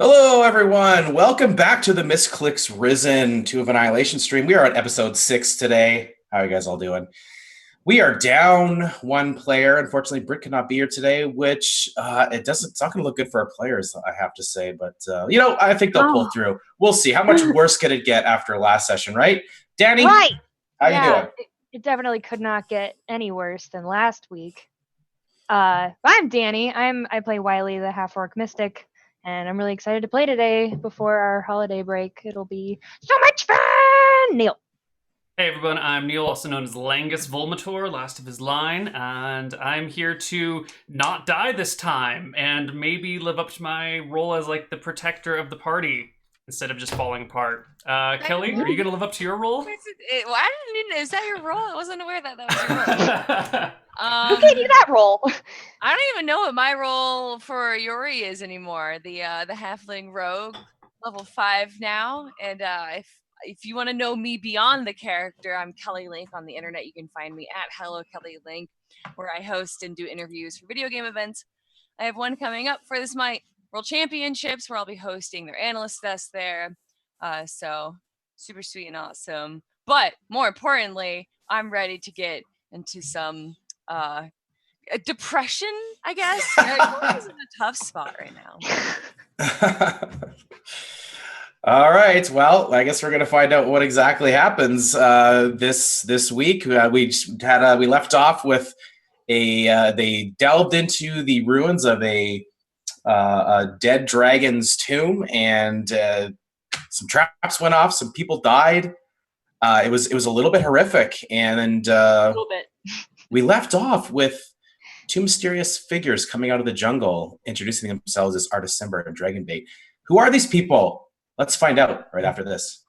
Hello, everyone. Welcome back to the Misscliks Risen 2 of Annihilation stream. We are at episode 6 today. How are you guys all doing? We are down one player. Unfortunately, Britt cannot be here today, which it's not going to look good for our players, I have to say. But, I think they'll pull through. We'll see. How much worse could it get after last session, right? Danny? Right. How you doing? It definitely could not get any worse than last week. I'm Danny. I play Wiley, the half-orc mystic, and I'm really excited to play today before our holiday break. It'll be so much fun! Neil. Hey everyone, I'm Neil, also known as Langus Volmator, last of his line, and I'm here to not die this time, and maybe live up to my role as, the protector of the party, instead of just falling apart. Kelly, are you going to live up to your role? Is that your role? I wasn't aware that was your role. Who gave you that role? I don't even know what my role for Yuri is anymore. The halfling rogue, level 5 now, and if you want to know me beyond the character, I'm Kelly Link on the internet. You can find me at Hello Kelly Link, where I host and do interviews for video game events. I have one coming up for this month, World Championships, where I'll be hosting their analyst fest there. So super sweet and awesome. But more importantly, I'm ready to get into some depression, I guess. He's in a tough spot right now. All right. Well, I guess we're going to find out what exactly happens this week. We left off with they delved into the ruins of a dead dragon's tomb, and some traps went off. Some people died. It was a little bit horrific, and A little bit. we left off with two mysterious figures coming out of the jungle, introducing themselves as Artisimber and Dragonbait. Who are these people? Let's find out right after this.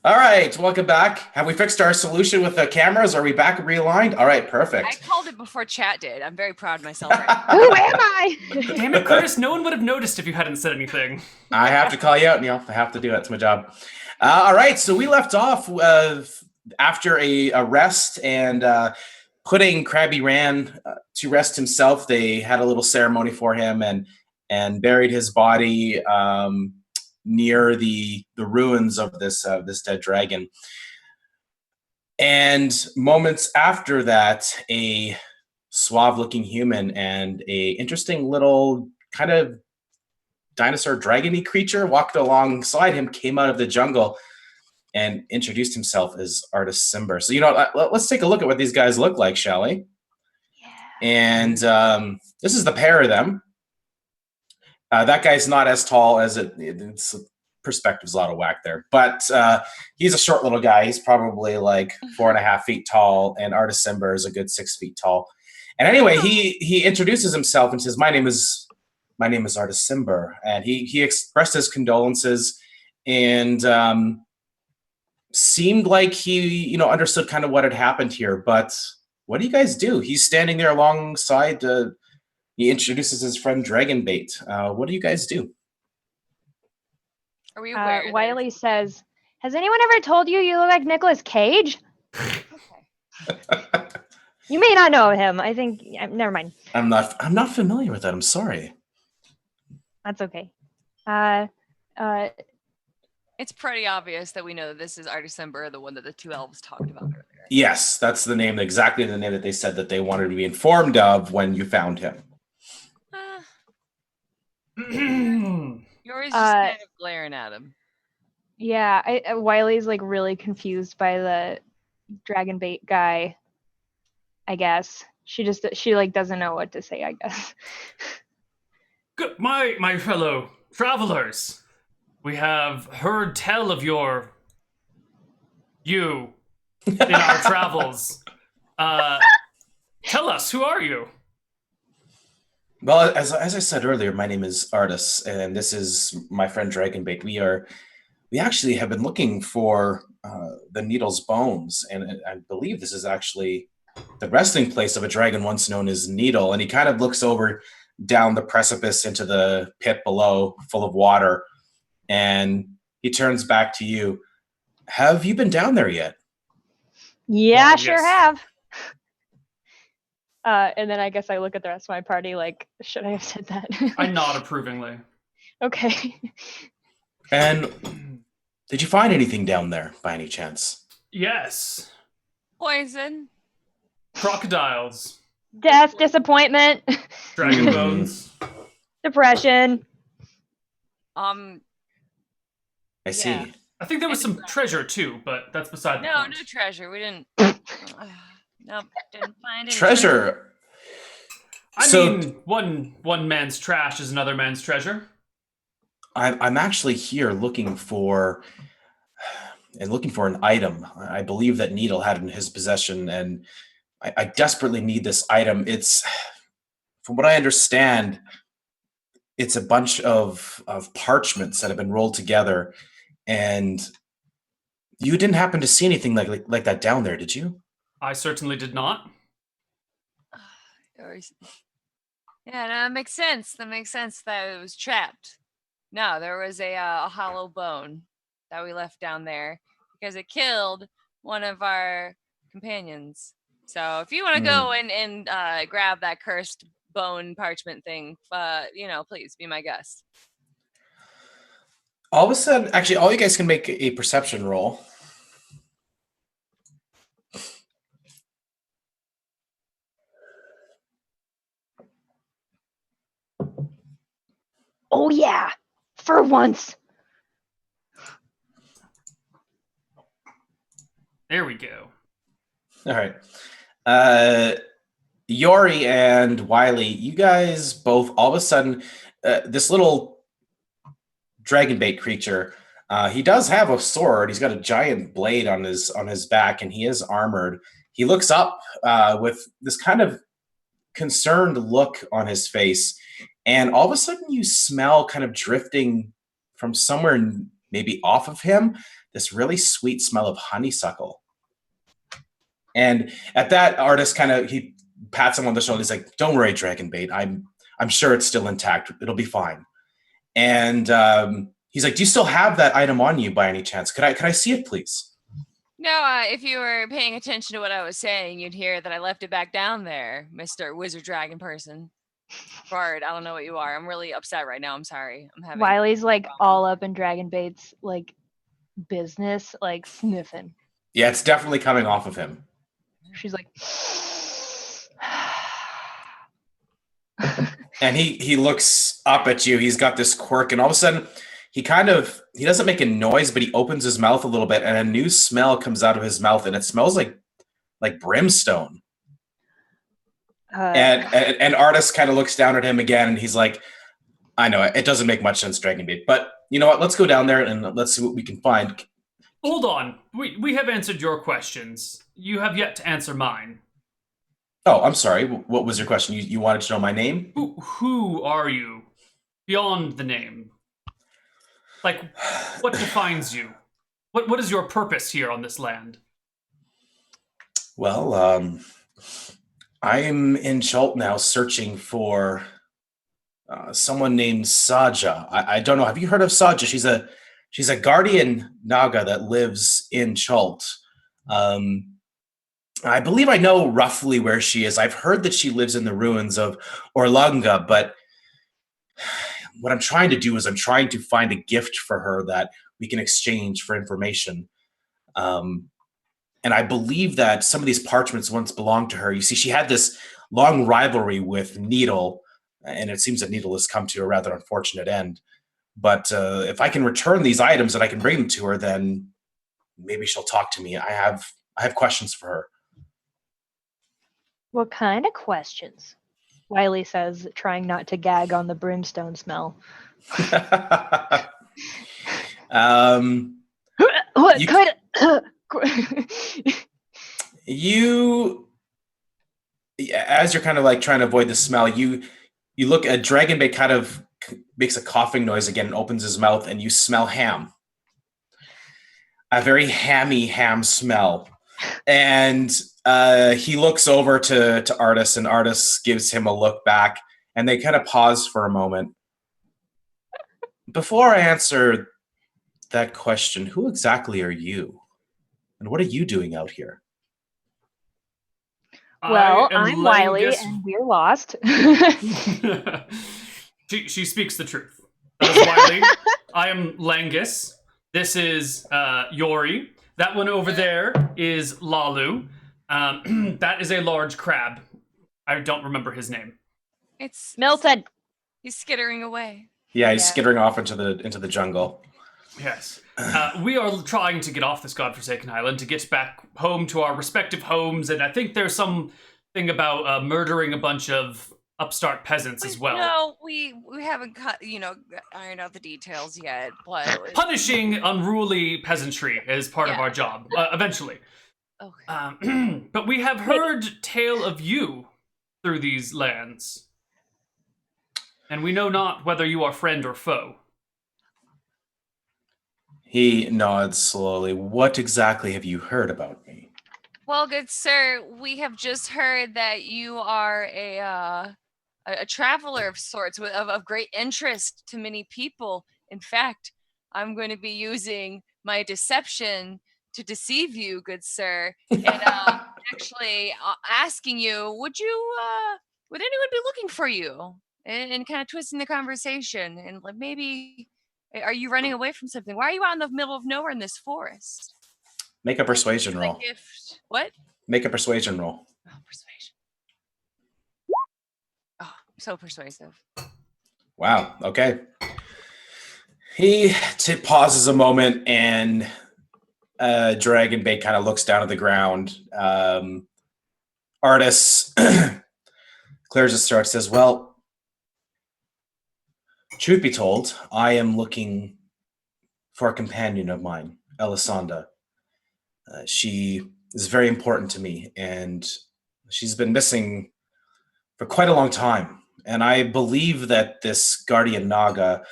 All right, welcome back. Have we fixed our solution with the cameras? Are we back realigned? All right, perfect. I called it before chat did. I'm very proud of myself right now. Who am I? Damn it, Curtis, no one would have noticed if you hadn't said anything. I have to call you out, Neil. I have to do it. It's my job. All right, so we left off after a rest and putting Krabby Ran to rest himself. They had a little ceremony for him and buried his body near the ruins of this dead dragon. And moments after that, a suave-looking human and a interesting little kind of dinosaur dragony creature walked alongside him, came out of the jungle, and introduced himself as Artisimber. So, let's take a look at what these guys look like, shall we? Yeah. And this is the pair of them. That guy's not as tall as it's perspective's a lot of whack there, but he's a short little guy. He's probably 4.5 feet tall, and Artisimber is a good 6 feet tall. And anyway, he introduces himself and says, "My name is Artisimber," and he expressed his condolences and seemed like he understood kind of what had happened here. But what do you guys do? He's standing there alongside. He introduces his friend Dragonbait. What do you guys do? Are we aware? Wiley says, "Has anyone ever told you look like Nicolas Cage?" Okay. You may not know him. I think. Never mind. I'm not familiar with that. I'm sorry. That's okay. It's pretty obvious that we know that this is Artisimber, the one that the two elves talked about earlier. Yes, that's exactly the name that they said that they wanted to be informed of when you found him. Yuri's just kind of glaring at him. Yeah, Wiley's really confused by the Dragonbait guy. I guess she doesn't know what to say. I guess. Good, my fellow travelers, we have heard tell of you in our travels. Tell us, who are you? Well, as I said earlier, my name is Artis, and this is my friend Dragonbait. We actually have been looking for the Needle's bones, and I believe this is actually the resting place of a dragon once known as Needle. And he kind of looks over down the precipice into the pit below, full of water, and he turns back to you. Have you been down there yet? Yeah, Well, sure yes. have. And then I guess I look at the rest of my party like, should I have said that? I nod approvingly. Okay. And did you find anything down there by any chance? Yes. Poison. Crocodiles. Death, disappointment, Dragon bones. depression. I see. Yeah. I think there was some treasure too, but that's beside the No, point. no treasure. We didn't. Nope, didn't find any Treasure. I So- mean, one man's trash is another man's treasure. I'm actually here looking for an item. I believe that Needle had in his possession, and I desperately need this item. It's, from what I understand, it's a bunch of parchments that have been rolled together, and you didn't happen to see anything like that down there, did you? I certainly did not. Yeah, no, that makes sense. That makes sense that it was trapped. No, there was a hollow bone that we left down there because it killed one of our companions. So if you want to go and grab that cursed bone parchment thing, please be my guest. All of a sudden, actually, all you guys can make a perception roll. Oh yeah, for once. There we go. All right. Yori and Wiley, you guys both, all of a sudden, this little dragonbait creature, he does have a sword. He's got a giant blade on his back, and he is armored. He looks up with this kind of concerned look on his face, and all of a sudden you smell kind of drifting from somewhere maybe off of him, this really sweet smell of honeysuckle. And at that, Artist he pats him on the shoulder. He's like, "Don't worry, Dragonbait. I'm sure it's still intact. It'll be fine." And he's like, "Do you still have that item on you by any chance? Could I see it, please?" No, if you were paying attention to what I was saying, you'd hear that I left it back down there, Mr. Wizard Dragon person. Bard, I don't know what you are. I'm really upset right now. I'm sorry. I'm having Wiley's like all up in Dragonbait's like business, like sniffing. Yeah, it's definitely coming off of him. She's like, And he looks up at you. He's got this quirk, and all of a sudden, he doesn't make a noise, but he opens his mouth a little bit, and a new smell comes out of his mouth, and it smells like brimstone. And Artist kind of looks down at him again, and he's like, "I know it doesn't make much sense, Dragonbait, but you know what? Let's go down there and let's see what we can find." Hold on. We have answered your questions. You have yet to answer mine. Oh, I'm sorry. What was your question? You wanted to know my name? Who are you? Beyond the name. Like, what defines you? What is your purpose here on this land? Well, I'm in Chult now searching for someone named Saja. I don't know. Have you heard of Saja? She's a guardian Naga that lives in Chult. I believe I know roughly where she is. I've heard that she lives in the ruins of Orlunga, but what I'm trying to do is I'm trying to find a gift for her that we can exchange for information. And I believe that some of these parchments once belonged to her. You see, she had this long rivalry with Needle, and it seems that Needle has come to a rather unfortunate end. But if I can return these items and I can bring them to her, then maybe she'll talk to me. I have questions for her. what kind of questions? Wiley says, trying not to gag on the brimstone smell. What You- kind of? You as you're kind of like trying to avoid the smell, you look at Dragonbait kind of makes a coughing noise again and opens his mouth, and you smell ham. A very hammy ham smell. And he looks over to Artis, and Artis gives him a look back, and they kind of pause for a moment. Before I answer that question, who exactly are you? And what are you doing out here? Well, I am I'm Wiley, Langus. and we're lost. She speaks the truth. That is Wiley. I am Langus. This is Yori. That one over there is Lalu. That is a large crab. I don't remember his name. It's Milton. He's skittering away. Yeah, he's Yeah. skittering off into the jungle. Yes. We are trying to get off this godforsaken island to get back home to our respective homes, and I think there's something about murdering a bunch of upstart peasants as well. No, we haven't ironed out the details yet, but Punishing unruly peasantry is part of Yeah. our job, eventually. okay. But we have heard tale of you through these lands, and we know not whether you are friend or foe. He nods slowly. What exactly have you heard about me? Well, good sir, we have just heard that you are a traveler of sorts of great interest to many people. In fact, I'm going to be using my deception to deceive you, good sir, and actually asking you, would anyone be looking for you? And kind of twisting the conversation, and like maybe, are you running away from something? Why are you out in the middle of nowhere in this forest? Make a persuasion roll. Gift. What? Make a persuasion roll. Oh, persuasion. Oh, so persuasive. Wow. Okay. He pauses a moment, and Dragonbait kind of looks down at the ground. Artis clears his throat, says, well, truth be told, I am looking for a companion of mine, Elisanda. She is very important to me, and she's been missing for quite a long time. And I believe that this Guardian Naga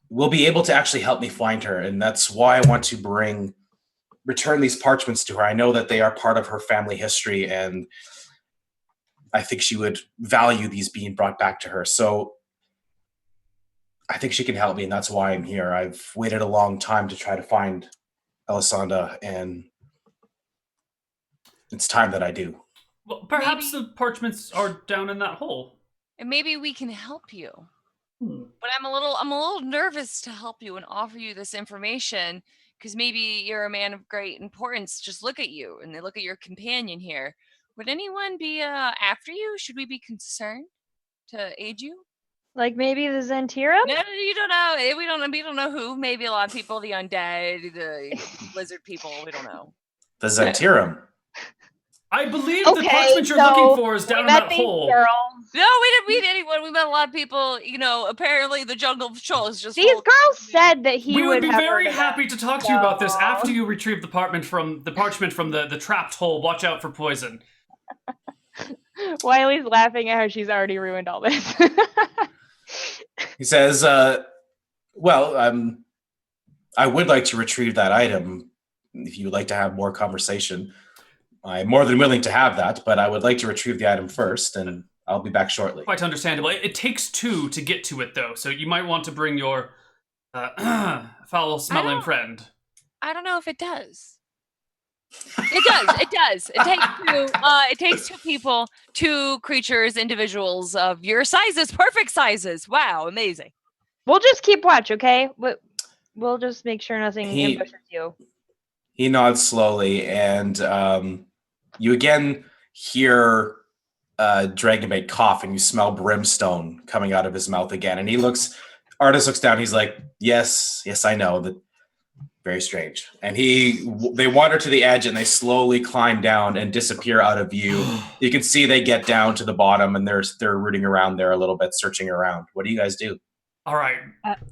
will be able to actually help me find her, and that's why I want to return these parchments to her. I know that they are part of her family history, and I think she would value these being brought back to her. So I think she can help me, and that's why I'm here. I've waited a long time to try to find Elisanda, and it's time that I do. Well, perhaps the parchments are down in that hole. And maybe we can help you. Hmm. But I'm a little nervous to help you and offer you this information, because maybe you're a man of great importance. Just look at you, and they look at your companion here. Would anyone be after you? Should we be concerned to aid you? Like maybe the Zentirum? No, you don't know. We don't know who. Maybe a lot of people, the undead, the lizard people. We don't know. The Zentirum. I believe Okay, the parchment you're so looking for is down in that these hole. girls. No, we didn't meet anyone. We met a lot of people. Apparently the jungle patrol is just These full of- girls said that he We would be have very heard of happy them. to talk to you about this No. after you retrieve the parchment from the trapped hole. Watch out for poison. Wiley's laughing at how she's already ruined all this. He says, well, I would like to retrieve that item. If you would like to have more conversation, I'm more than willing to have that, but I would like to retrieve the item first, and I'll be back shortly. Quite understandable. It takes two to get to it, though, so you might want to bring your foul-smelling friend. I don't know if it does. It does. It does. It takes two. It takes two people, two creatures, individuals of your sizes, perfect sizes. Wow, amazing. We'll just keep watch, okay? We'll just make sure nothing ambushes you. He nods slowly, and you again hear Dragonbait cough, and you smell brimstone coming out of his mouth again. And Artis looks down. He's like, "Yes, I know that. Very strange." And they wander to the edge, and they slowly climb down and disappear out of view. You can see they get down to the bottom, and they're rooting around there a little bit, searching around. What do you guys do? All right.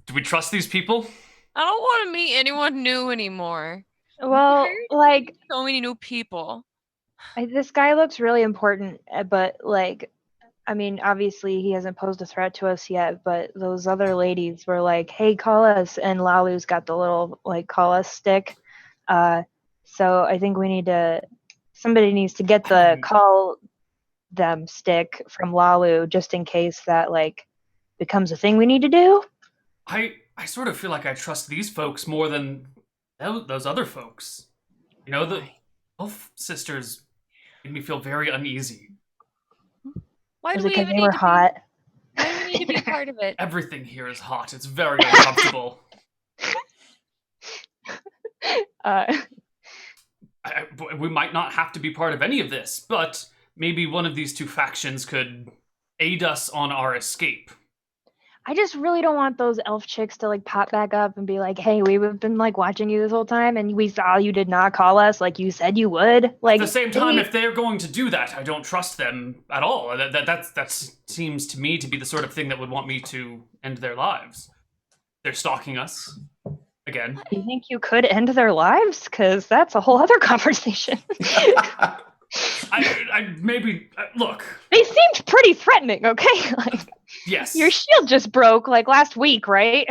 Do we trust these people? I don't want to meet anyone new anymore. Well, like So many new people. This guy looks really important, but like, I mean, obviously he hasn't posed a threat to us yet, but those other ladies were like, hey, call us. And Lalu's got the little, like, call us stick. So I think somebody needs to get the call them stick from Lalu just in case that, like, becomes a thing we need to do. I sort of feel like I trust these folks more than those other folks. You know, the Elf sisters made me feel very uneasy. Why Was do it we because even they need were to hot? Why do we need to be a part of it? Everything here is hot. It's very uncomfortable. We might not have to be part of any of this, but maybe one of these two factions could aid us on our escape. I just really don't want those elf chicks to like pop back up and be like, hey, we've been like watching you this whole time and we saw you did not call us like you said you would. Like, at the same time, if they're going to do that, I don't trust them at all. That seems to me to be the sort of thing that would want me to end their lives. They're stalking us again. Do you think you could end their lives? Because that's a whole other conversation. I maybe look. They seemed pretty threatening. Okay, like, yes, your shield just broke like last week, right?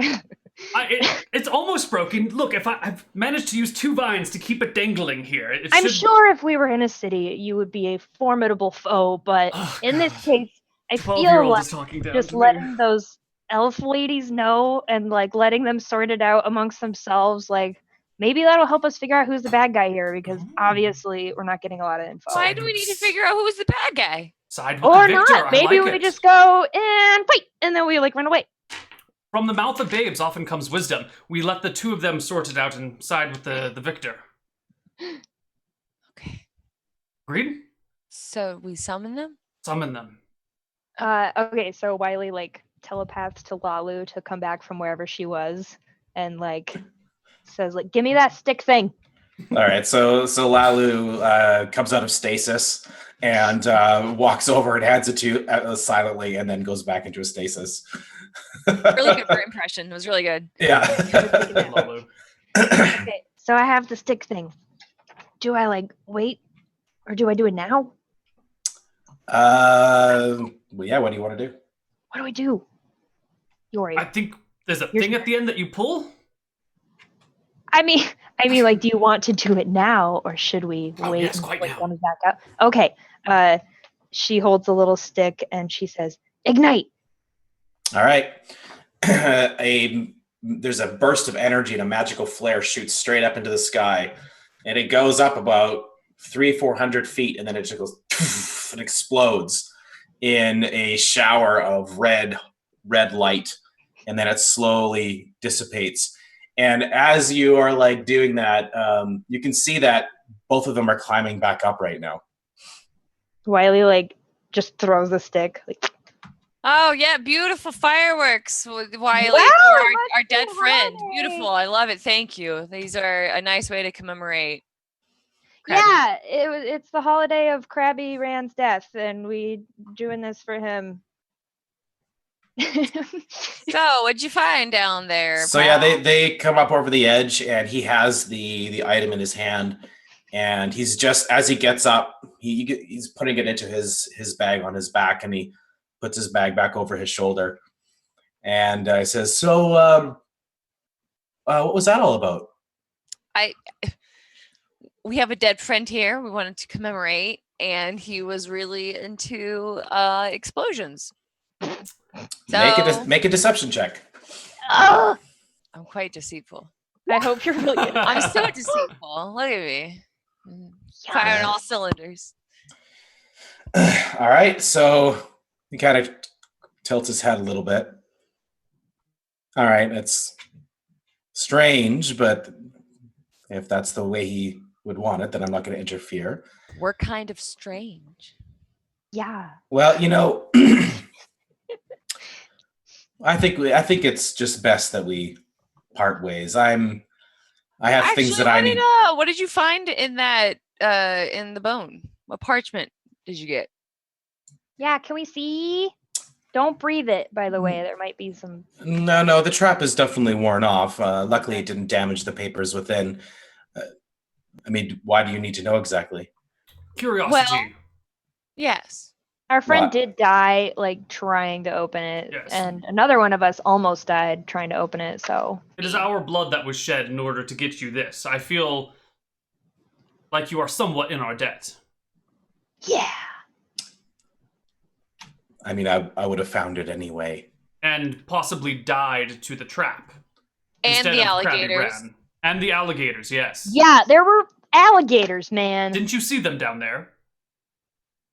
It's almost broken. Look, if I've managed to use 2 vines to keep it dangling here. I'm sure if we were in a city, you would be a formidable foe. But in this case, I feel like just letting those elf ladies know and like letting them sort it out amongst themselves, like maybe that'll help us figure out who's the bad guy here. Because obviously, we're not getting a lot of info. Why do we need to figure out who's the bad guy? Side with or the victor. not? Maybe we just go and fight, and then we like run away. From the mouth of babes often comes wisdom. We let the 2 of them sort it out and side with the victor. Okay. Agreed? So we summon them? Summon them. Okay, so Wiley like telepaths to Lalu to come back from wherever she was and like says like, give me that stick thing. All right, so Lalu comes out of stasis and walks over and hands it to you silently, and then goes back into a stasis. Really good for impression. It was really good. Yeah. Lalu. Okay, so I have the stick thing. Do I like wait, or do I do it now? Well, yeah. What do you want to do? What do I do? Yori. I think there's a thing at the end that you pull. I mean, like, do you want to do it now, or should we wait yes, until quite it now. comes back up? Okay. She holds a little stick and she says, "Ignite." All right. There's a burst of energy and a magical flare shoots straight up into the sky, and it goes up about 300-400 feet, and then it just goes and explodes in a shower of red light, and then it slowly dissipates. And as you are like doing that, you can see that both of them are climbing back up right now. Wiley like just throws the stick. Like, Oh yeah, beautiful fireworks with Wiley Wow, for our dead so friend. high. Beautiful. I love it. Thank you. These are a nice way to commemorate. Krabby. yeah, it's the holiday of Krabby Rand's death, and we doing this for him. So what'd you find down there? So pal? yeah, they come up over the edge, and he has the item in his hand, and he's just as he gets up, he's putting it into his bag on his back, and he puts his bag back over his shoulder, and he says, "So, what was that all about?" We have a dead friend here. We wanted to commemorate, and he was really into explosions. So Make a deception check. Oh, I'm quite deceitful. I hope you're really good. I'm so deceitful. Look at me. Firing all cylinders. All right, so he kind of tilts his head a little bit. All right, it's strange, but if that's the way he would want it, then I'm not going to interfere. We're kind of strange. Yeah. Well, I think it's just best that we part ways. I have things that I need. What did you find in that in the bone? What parchment did you get? Yeah, can we see? Don't breathe it, by the way. There might be some. No, the trap is definitely worn off. Luckily, it didn't damage the papers within. I mean, why do you need to know exactly? Curiosity. Well, yes. Our friend What? did die, like, trying to open it, Yes. and another one of us almost died trying to open it, so... It is our blood that was shed in order to get you this. I feel like you are somewhat in our debt. Yeah! I mean, I would have found it anyway. And possibly died to the trap. And instead the of Krabby alligators. Bran. And the alligators, yes. Yeah, there were alligators, man! Didn't you see them down there?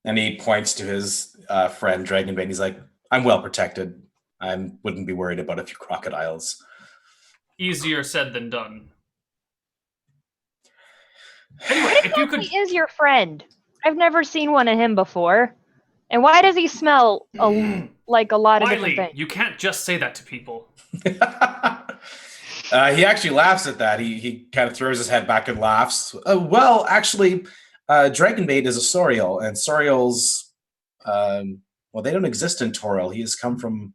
And he points to his friend Dragonbait. He's like, "I'm well protected. I wouldn't be worried about a few crocodiles." Easier said than done. Anyway, What if you could... exactly is your friend? I've never seen one of him before. And why does he smell like a lot of different Wiley, things? you can't just say that to people. He actually laughs at that. He kind of throws his head back and laughs. Well, actually, Dragonbait is a Sorial, and Sorials, well, they don't exist in Toril. He's come from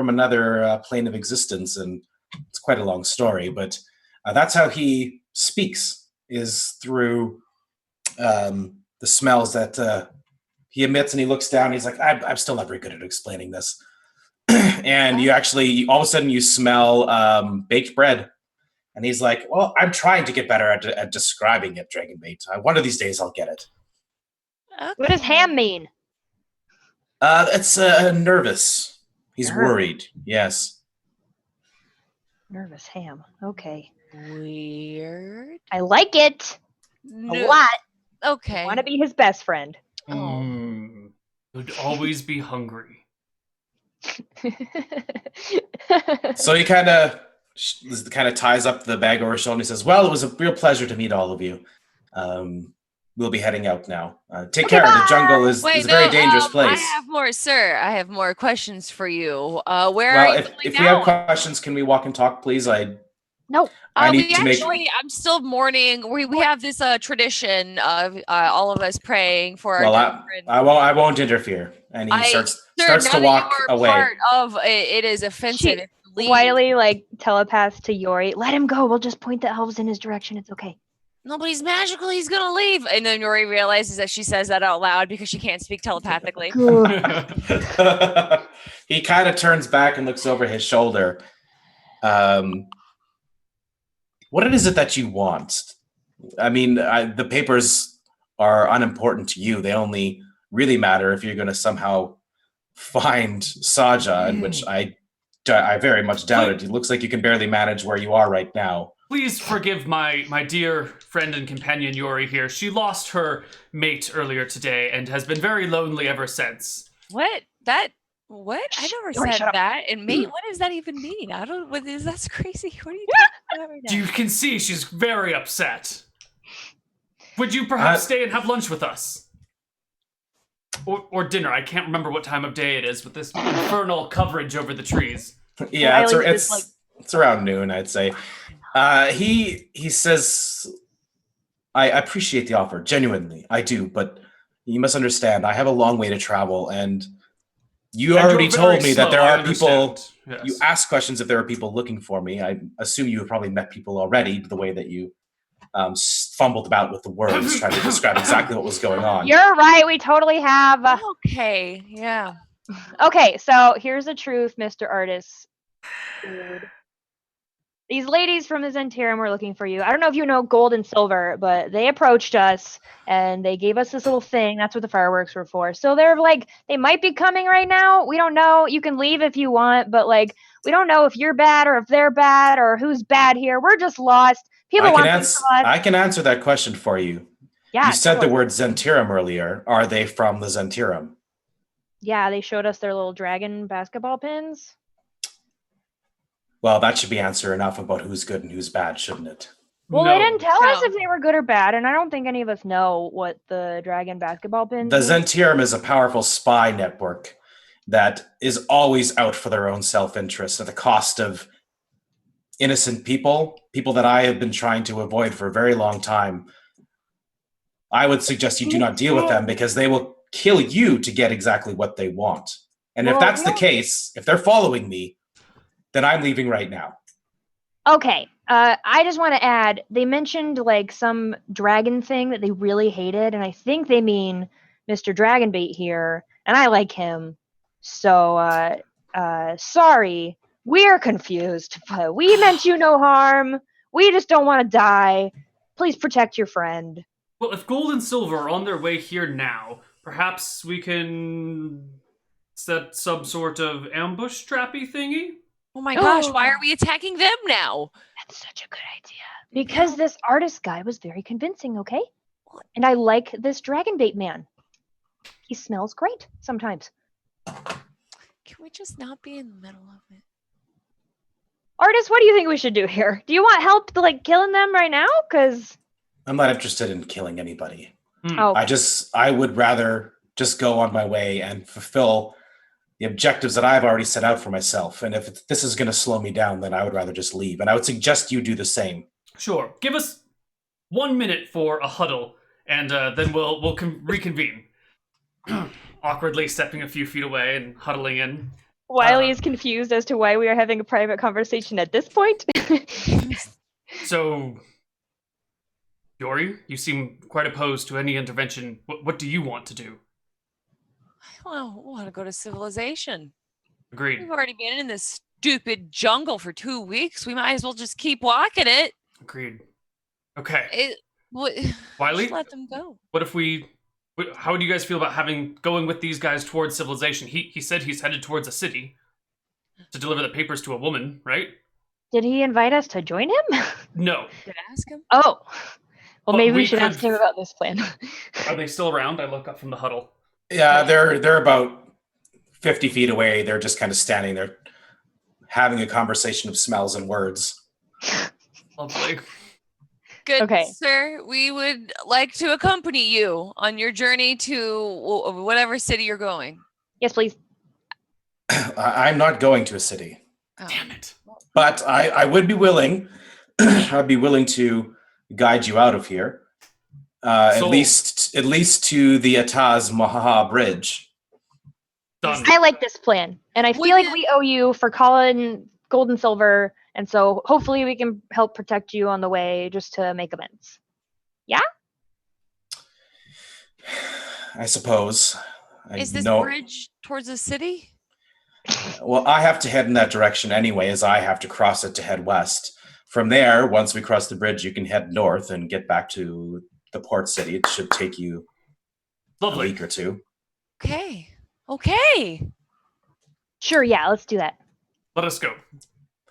another plane of existence, and it's quite a long story. But that's how he speaks, is through the smells that he emits, and he looks down. And he's like, I'm still not very good at explaining this. And you actually, all of a sudden, you smell baked bread. And he's like, well, I'm trying to get better at describing it, Dragonbait. One of these days, I'll get it. Okay. What does ham mean? It's nervous. He's Nervous. worried. Yes. Nervous ham. Okay. Weird. I like it a No- lot. Okay. I want to be his best friend. Oh. You'd always be hungry. So he kind of ties up the bag over his shoulder and he says, well, it was a real pleasure to meet all of you. We'll be heading out now. Take Okay, care. bye. The jungle is a very dangerous place. I have more, sir. I have more questions for you. Where Well, are you if going we now? have questions, can we walk and talk, please? Nope. I need we to make- actually, I'm still mourning. We have this tradition of all of us praying for our Well, dead friend. I won't interfere. And he starts Sir, to now walk that you are away. part of it is offensive. if you leave. Wiley, like, telepaths to Yori. Let him go. We'll just point the elves in his direction. It's okay. No, but he's magical. He's gonna leave. And then Yori realizes that she says that out loud because she can't speak telepathically. He kind of turns back and looks over his shoulder. What is it that you want? I mean, the papers are unimportant to you. They only really matter if you're going to somehow find Saja, in which I very much doubt it. It looks like you can barely manage where you are right now. Please forgive my dear friend and companion Yori here. She lost her mate earlier today and has been very lonely ever since. What? What? I never Yori, said shut up. that. And mate, what does that even mean? I don't. That's crazy. What are you talking about right now? You can see she's very upset. Would you perhaps stay and have lunch with us? Or dinner. I can't remember what time of day it is with this infernal coverage over the trees. Yeah, Wiley is it's around noon, I'd say. He says, I appreciate the offer, genuinely, I do, but you must understand, I have a long way to travel, and you And already you're told very me that slow, there I are people. understand. Yes. You ask questions if there are people looking for me. I assume you have probably met people already, the way that you fumbled about with the words, trying to describe exactly what was going on. You're right. We totally have. Okay. Yeah. Okay, so here's the truth, Mr. Artist. Dude. These ladies from the Zentirum were looking for you. I don't know if you know Gold and Silver, but they approached us and they gave us this little thing. That's what the fireworks were for. So they're like, they might be coming right now. We don't know. You can leave if you want, but like, we don't know if you're bad or if they're bad or who's bad here. We're just lost. People want things from us. I can answer that question for you. Yeah, You said the totally. word Zentirum earlier. Are they from the Zentirum? Yeah, they showed us their little dragon basketball pins. Well, that should be answer enough about who's good and who's bad, shouldn't it? Well, No. they didn't tell us No. if they were good or bad, and I don't think any of us know what the dragon basketball pins The mean. Zentirum is a powerful spy network that is always out for their own self-interest at the cost of innocent people that I have been trying to avoid for a very long time. I would suggest you do not deal with them because they will kill you to get exactly what they want. And if Well, that's the yeah. case, if they're following me, then I'm leaving right now. Okay, I just want to add, they mentioned like some dragon thing that they really hated, and I think they mean Mr. Dragonbait here, and I like him. So, sorry, we're confused, but we meant you no harm. We just don't want to die. Please protect your friend. Well, if gold and silver are on their way here now, perhaps we can set some sort of ambush trappy thingy? Oh my gosh, why are we attacking them now? That's such a good idea. Because this artist guy was very convincing, okay? And I like this Dragonbait man. He smells great sometimes. Can we just not be in the middle of it? Artist, what do you think we should do here? Do you want help like killing them right now? Because I'm not interested in killing anybody. oh, I would rather just go on my way and fulfill the objectives that I've already set out for myself. And if this is going to slow me down, then I would rather just leave. And I would suggest you do the same. Sure. Give us 1 minute for a huddle, and then we'll reconvene. Awkwardly stepping a few feet away and huddling in. Wiley is confused as to why we are having a private conversation at this point. So, Yori, you seem quite opposed to any intervention. What do you want to do? I want to go to civilization. Agreed. We've already been in this stupid jungle for 2 weeks. We might as well just keep walking it. Agreed. Okay. Just Wiley, let them go. what if how would you guys feel about going with these guys towards civilization? He said he's headed towards a city to deliver the papers to a woman, right? Did he invite us to join him? No. Did I ask him? Oh. Well, But maybe we we should could- ask him about this plan. Are they still around? I look up from the huddle. Yeah, they're about 50 feet away. They're just kind of standing there having a conversation of smells and words. Lovely. Good, Okay. sir. We would like to accompany you on your journey to whatever city you're going. Yes, please. I'm not going to a city, Oh. Damn it. but I would be willing. I'd be willing to guide you out of here. At Sold. least to the Ataz Mahaha Bridge. Done. I like this plan, and I feel like Would- we owe you for calling gold and silver, and so hopefully we can help protect you on the way just to make amends. I suppose. Is this know- bridge towards the city? Well, I have to head in that direction anyway, as I have to cross it to head west. From there, once we cross the bridge, you can head north and get back to the port city. It should take you a Lovely. week or two. Okay. Okay. Sure, yeah, let's do that. Let us go.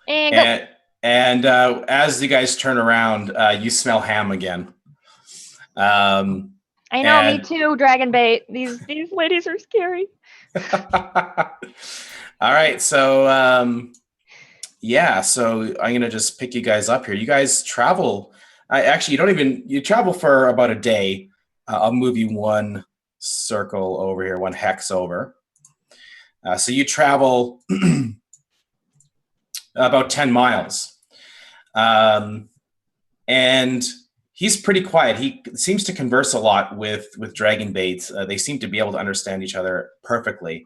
And go. And as you guys turn around, you smell ham again. I know, me and- too, Dragonbait. These ladies are scary. All right, so so I'm gonna just pick you guys up here. You guys travel. You travel for about a day. I'll move you one circle over here, one hex over. So you travel about 10 miles. And he's pretty quiet. He seems to converse a lot with Dragonbait. They seem to be able to understand each other perfectly.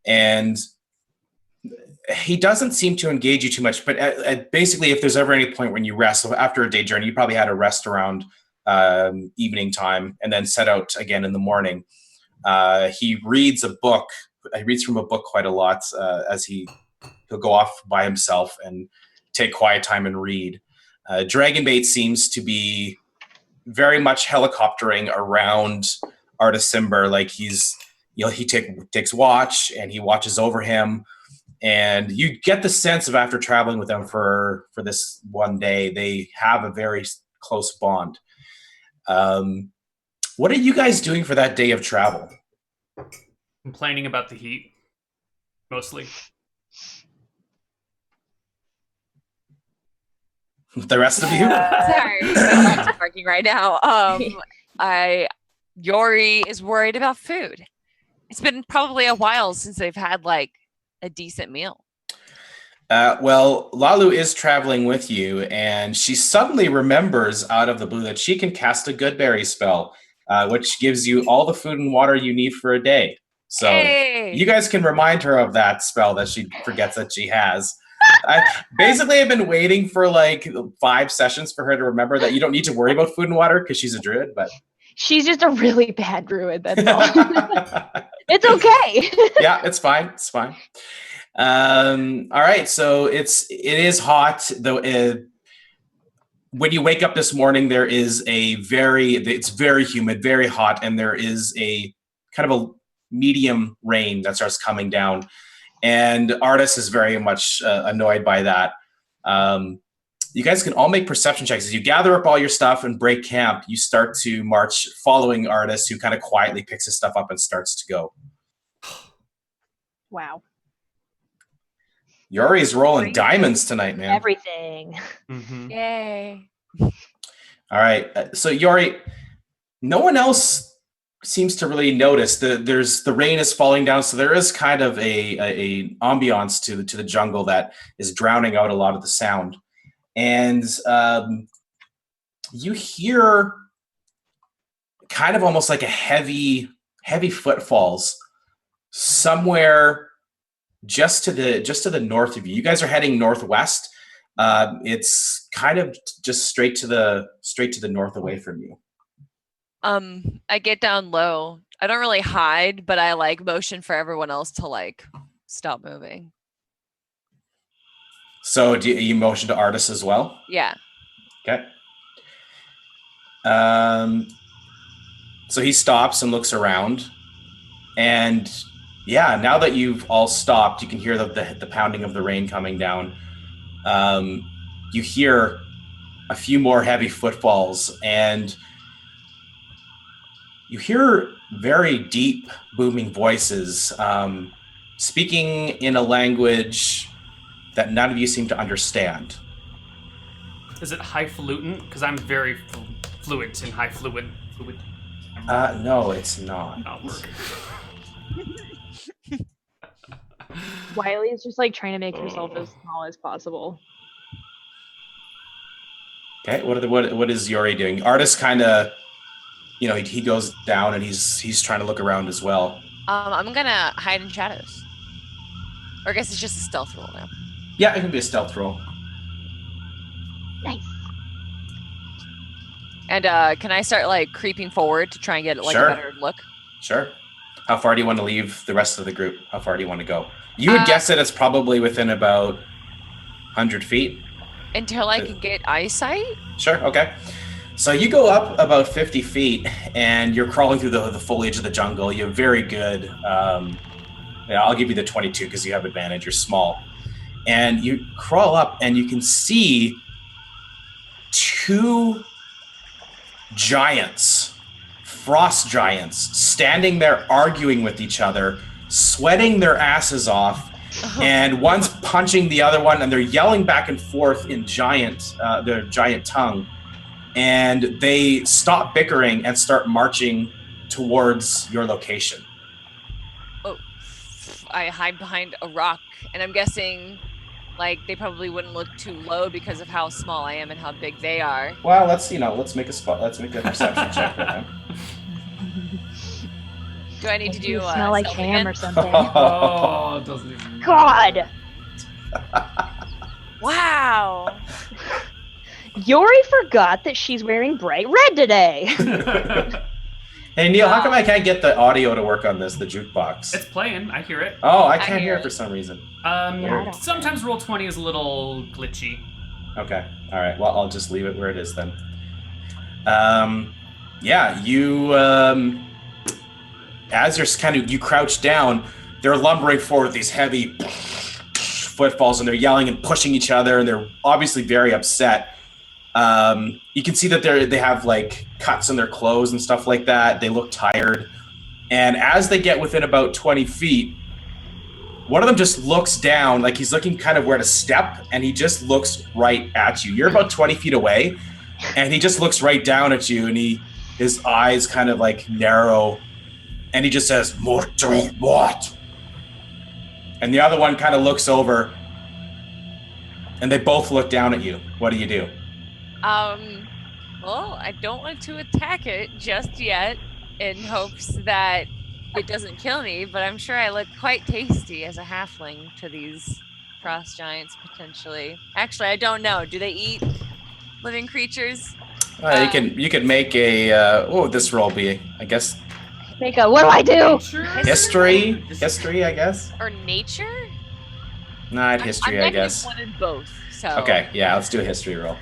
And he doesn't seem to engage you too much, but basically if there's ever any point when you rest, so after a day journey, you probably had a rest around evening time and then set out again in the morning. He reads a book. He reads from a book quite a lot as he'll go off by himself and take quiet time and read. Dragonbait seems to be very much helicoptering around Artisimber, like he takes watch and he watches over him. And you get the sense of after traveling with them for this one day, they have a very close bond. What are you guys doing for that day of travel? Complaining about the heat, mostly. The rest of you? Sorry, I'm parking right now. Yori is worried about food. It's been probably a while since they've had like a decent meal. Well, Lalu is traveling with you, and she suddenly remembers out of the blue that she can cast a good berry spell, which gives you all the food and water you need for a day. So Hey! you guys can remind her of that spell that she forgets that she has. I've been waiting for like 5 sessions for her to remember that you don't need to worry about food and water because she's a druid, but She's just a really bad druid, that's all. It's okay. Yeah, it's fine. It's fine. All right, so it is hot though. When you wake up this morning, it's very humid, very hot, and there is a kind of a medium rain that starts coming down. And Artis is very much annoyed by that. You guys can all make perception checks. As you gather up all your stuff and break camp, you start to march following Artis, who kind of quietly picks his stuff up and starts to go. Wow. Yori's rolling diamonds tonight, man. Everything. Mm-hmm. Yay. All right. So Yori, no one else seems to really notice. The rain is falling down, so there is kind of a ambiance to the jungle that is drowning out a lot of the sound. And you hear kind of almost like a heavy footfalls somewhere just to the north of you. You guys are heading northwest. It's kind of just straight to the north away from you. I get down low. I don't really hide, but I like motion for everyone else to like stop moving. So do you motion to Artis as well? Yeah. Okay. So he stops and looks around, and yeah, now that you've all stopped, you can hear the pounding of the rain coming down. You hear a few more heavy footfalls, and you hear very deep, booming voices speaking in a language that none of you seem to understand. Is it highfalutin? Because I'm very fluent in highfalutin. No, it's not. Not work. Wiley is just like trying to make himself as small as possible. Okay, what is Yori doing? Artis kind of, he goes down and he's trying to look around as well. I'm gonna hide in shadows. Or I guess it's just a stealth roll now. Yeah, it can be a stealth roll. Nice. And can I start like creeping forward to try and get like Sure. a better look? Sure. How far do you want to leave the rest of the group? How far do you want to go? You would guess that it's probably within about 100 feet. Until I can get eyesight? Sure, okay. So you go up about 50 feet, and you're crawling through the foliage of the jungle. You have very good, I'll give you the 22 because you have advantage. You're small. And you crawl up, and you can see 2 giants, frost giants, standing there arguing with each other, sweating their asses off, and one's punching the other one, and they're yelling back and forth in their giant tongue. And they stop bickering and start marching towards your location. Oh, I hide behind a rock, and I'm guessing like they probably wouldn't look too low because of how small I am and how big they are. Well, let's make a perception check for them. Do I need to do smell like stealth ham again? or something? Oh, it doesn't even. God. Wow. Yori forgot that she's wearing bright red today. Hey, Neil, how come I can't get the audio to work on the jukebox? It's playing. I hear it. Oh, I can't hear it for some reason. Sometimes Roll20 is a little glitchy. Okay. All right. Well, I'll just leave it where it is then. Yeah, you, as you crouch down, they're lumbering forward with these heavy footfalls, and they're yelling and pushing each other, and they're obviously very upset. You can see that they have like cuts in their clothes and stuff like that. They look tired. And as they get within about 20 feet, one of them just looks down, like he's looking kind of where to step, and he just looks right at you. You're about 20 feet away, and he just looks right down at you, and his eyes kind of like narrow, and he just says, "Mortal what?" And the other one kind of looks over, and they both look down at you. What do you do? Well, I don't want to attack it just yet in hopes that it doesn't kill me, but I'm sure I look quite tasty as a halfling to these frost giants potentially. Actually, I don't know. Do they eat living creatures? You could make a what would this roll be? I guess Make a, what do I do? history. I guess. Or nature? Not history. I'm I guess. wanted both. So Okay, yeah, let's do a history roll.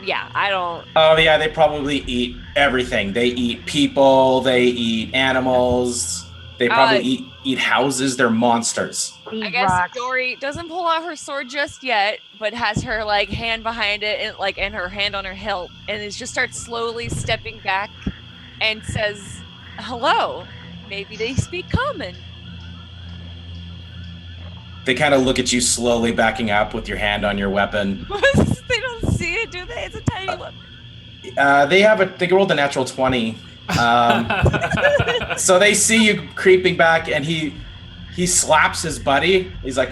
yeah, I don't. Oh yeah, they probably eat everything. They eat people. They eat animals. They probably eat houses. They're monsters. Eat I guess rocks. Dory doesn't pull out her sword just yet, but has her hand behind it and her hand on her hilt, and is just starts slowly stepping back, and says, "Hello." Maybe they speak common. They kind of look at you slowly, backing up with your hand on your weapon. They don't see it, do they? It's a tiny weapon. They rolled a natural 20. So they see you creeping back, and he slaps his buddy. He's like,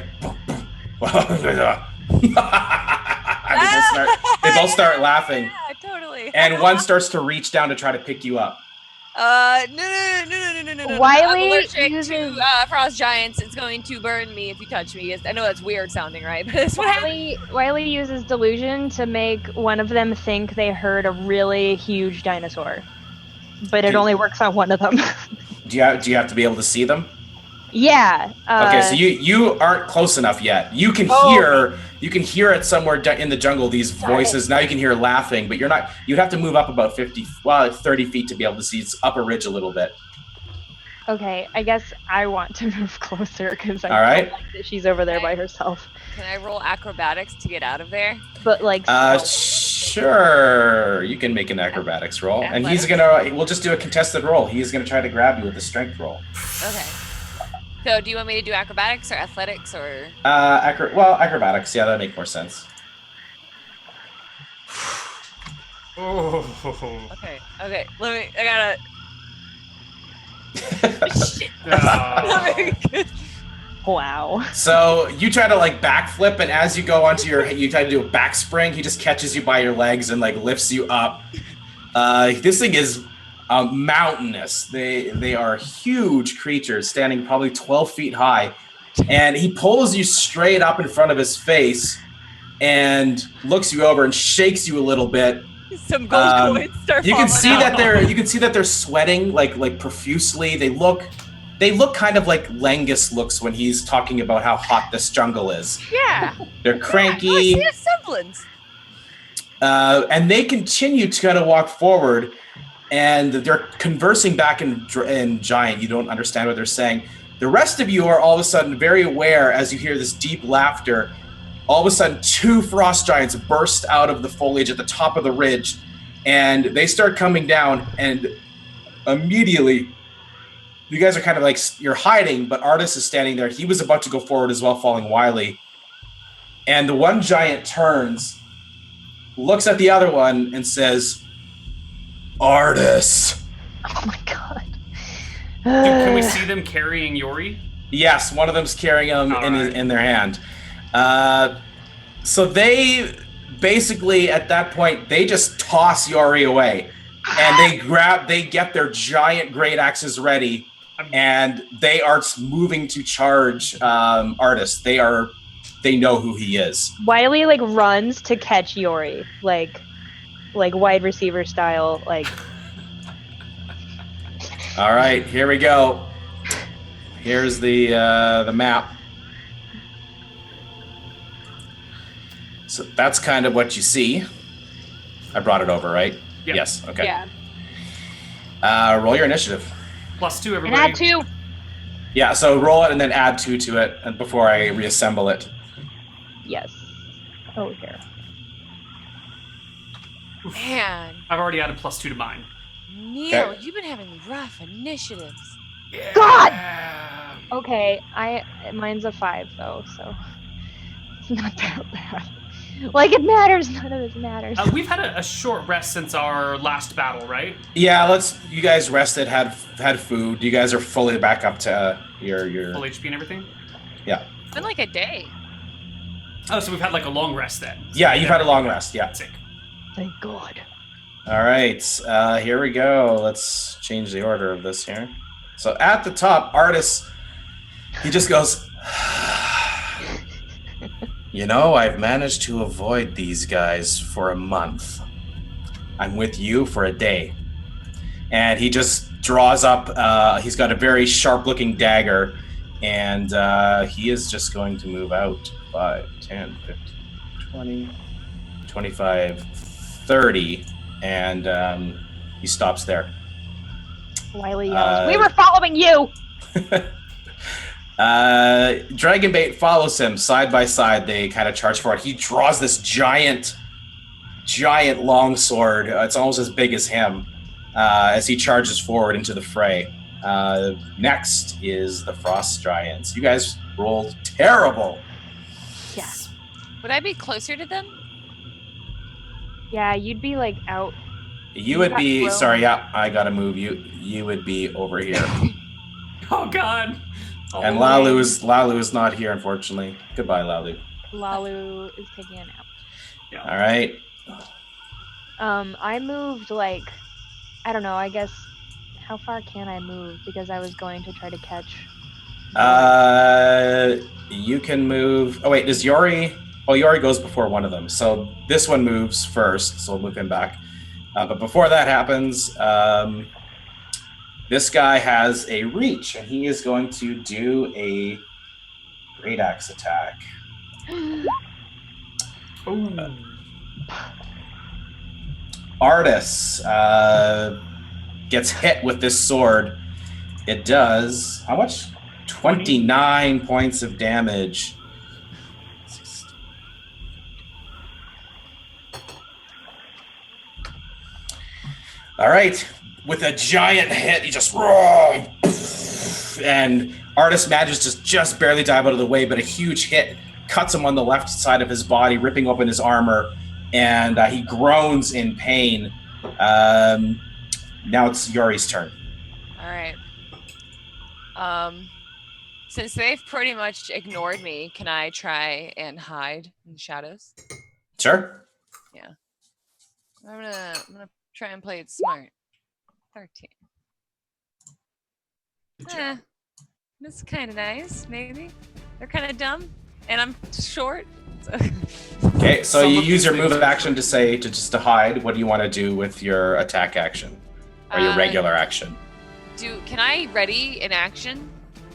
they both start laughing. Yeah, totally. And one starts to reach down to try to pick you up. No. Wiley I'm allergic uses- to frost giants. It's going to burn me if you touch me. I know that's weird sounding, right? But it's what happened. Wiley uses delusion to make one of them think they heard a really huge dinosaur, but it only works on one of them. Do you have to be able to see them? Yeah. Okay, so you aren't close enough yet. You can hear it somewhere in the jungle, these voices. Now you can hear laughing, but you'd have to move up about 30 feet to be able to see. It's up a ridge a little bit. Okay, I guess I want to move closer because I All right. feel like that she's over there by herself. Can I roll acrobatics to get out of there? But like, Sure. You can make an acrobatics roll. And we'll just do a contested roll. He's gonna try to grab you with a strength roll. Okay. So do you want me to do acrobatics or athletics or? Acrobatics. Yeah, that'd make more sense. Oh. Okay. I gotta. Shit. wow. So you try to backflip, and as you go you try to do a back spring. He just catches you by your legs and lifts you up. This thing is mountainous. They are huge creatures, standing probably 12 feet high, and he pulls you straight up in front of his face, and looks you over and shakes you a little bit. Some gold coins start You can see falling out. you can see that they're sweating like profusely. They look kind of like Langus looks when he's talking about how hot this jungle is. Yeah. They're cranky. Yeah, I see a semblance. And they continue to kind of walk forward, and they're conversing back in Giant. You don't understand what they're saying. The rest of you are all of a sudden very aware as you hear this deep laughter. All of a sudden, two frost giants burst out of the foliage at the top of the ridge, and they start coming down, and immediately you guys are kind of you're hiding, but Artis is standing there. He was about to go forward as well, following Wiley. And the one giant turns, looks at the other one, and says, "Artis." Oh my god. Can we see them carrying Yori? Yes, one of them's carrying him in their hand. So they basically, at that point, they just toss Yori away, and they get their giant great axes ready, and they are moving to charge Artis. They know who he is. Wiley runs to catch Yori, like wide receiver style, All right, here we go. Here's the map. So that's kind of what you see. I brought it over, right? Yep. Yes. Okay. Yeah. Roll your initiative. +2, and everybody. add 2. Yeah. So roll it and then add 2 to it, and before I reassemble it. Yes. Oh, here. Man, I've already added +2 to mine. Neil, Okay. you've been having rough initiatives. Yeah. God! Okay, mine's a 5 though, so it's not that bad. It matters. None of this matters. We've had a short rest since our last battle, right? Yeah. You guys rested, had food. You guys are fully back up to your. Full HP and everything? Yeah. It's been like a day. Oh, so we've had a long rest then. Yeah. You've had a long rest. Yeah. Sick. Thank God. All right, here we go. Let's change the order of this here. So at the top, Artis, he just goes, You know, I've managed to avoid these guys for a month. I'm with you for a day. And he just draws up, he's got a very sharp-looking dagger, and he is just going to move out 5, 10, 15, 20, 25, 30, and he stops there. Wiley yells, "We were following you!" Dragonbait follows him side by side. They kind of charge forward. He draws this giant longsword. It's almost as big as him as he charges forward into the fray. Next is the Frost Giants. You guys rolled terrible. Yes. Would I be closer to them? Yeah, you'd be like out. You would be thrown. sorry. Yeah, I gotta move you. You would be over here. Oh God. And Lalu is not here, unfortunately. Goodbye, Lalu. Lalu is taking a nap. Yeah. All right. I moved like, I don't know, I guess, how far can I move? Because I was going to try to catch. You can move. Oh wait, does Yori? Oh, Yori goes before one of them. So this one moves first. So we'll move him back. But before that happens, this guy has a reach, and he is going to do a great axe attack. Ooh. Artis gets hit with this sword. It does how much? 29 points of damage. All right, with a giant hit, he just and Artis manages to just barely dive out of the way, but a huge hit cuts him on the left side of his body, ripping open his armor, and he groans in pain. Now it's Yori's turn. All right. Since they've pretty much ignored me, can I try and hide in the shadows? Sure. Yeah. I'm gonna try and play it smart. 13. That's kind of nice, maybe. They're kind of dumb, and I'm short. So. Okay, so you use your move action to hide. What do you want to do with your attack action or your regular action? Can I ready an action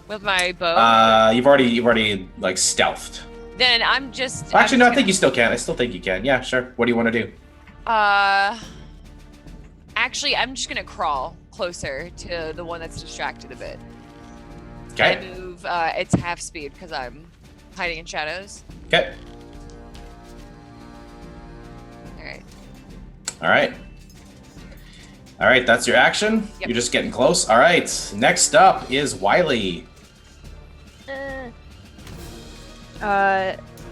with my bow? You've already like stealthed. Then I'm just. Actually, no, I think you still can. I still think you can. Yeah, sure. What do you want to do? Actually, I'm just gonna crawl closer to the one that's distracted a bit. Okay. I move. It's half speed because I'm hiding in shadows. Okay. All right. All right, that's your action. Yep. You're just getting close. All right, next up is Wiley.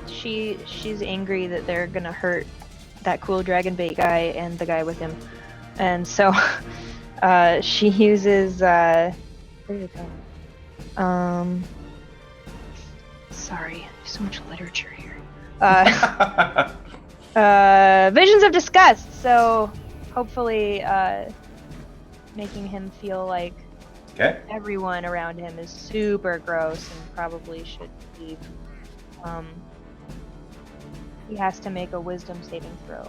She's angry that they're gonna hurt that cool dragon bait guy and the guy with him, and so she uses where did it go? Sorry, there's so much literature here. Visions of disgust. So hopefully, making him feel like everyone around him is super gross and probably should leave. He has to make a wisdom saving throw,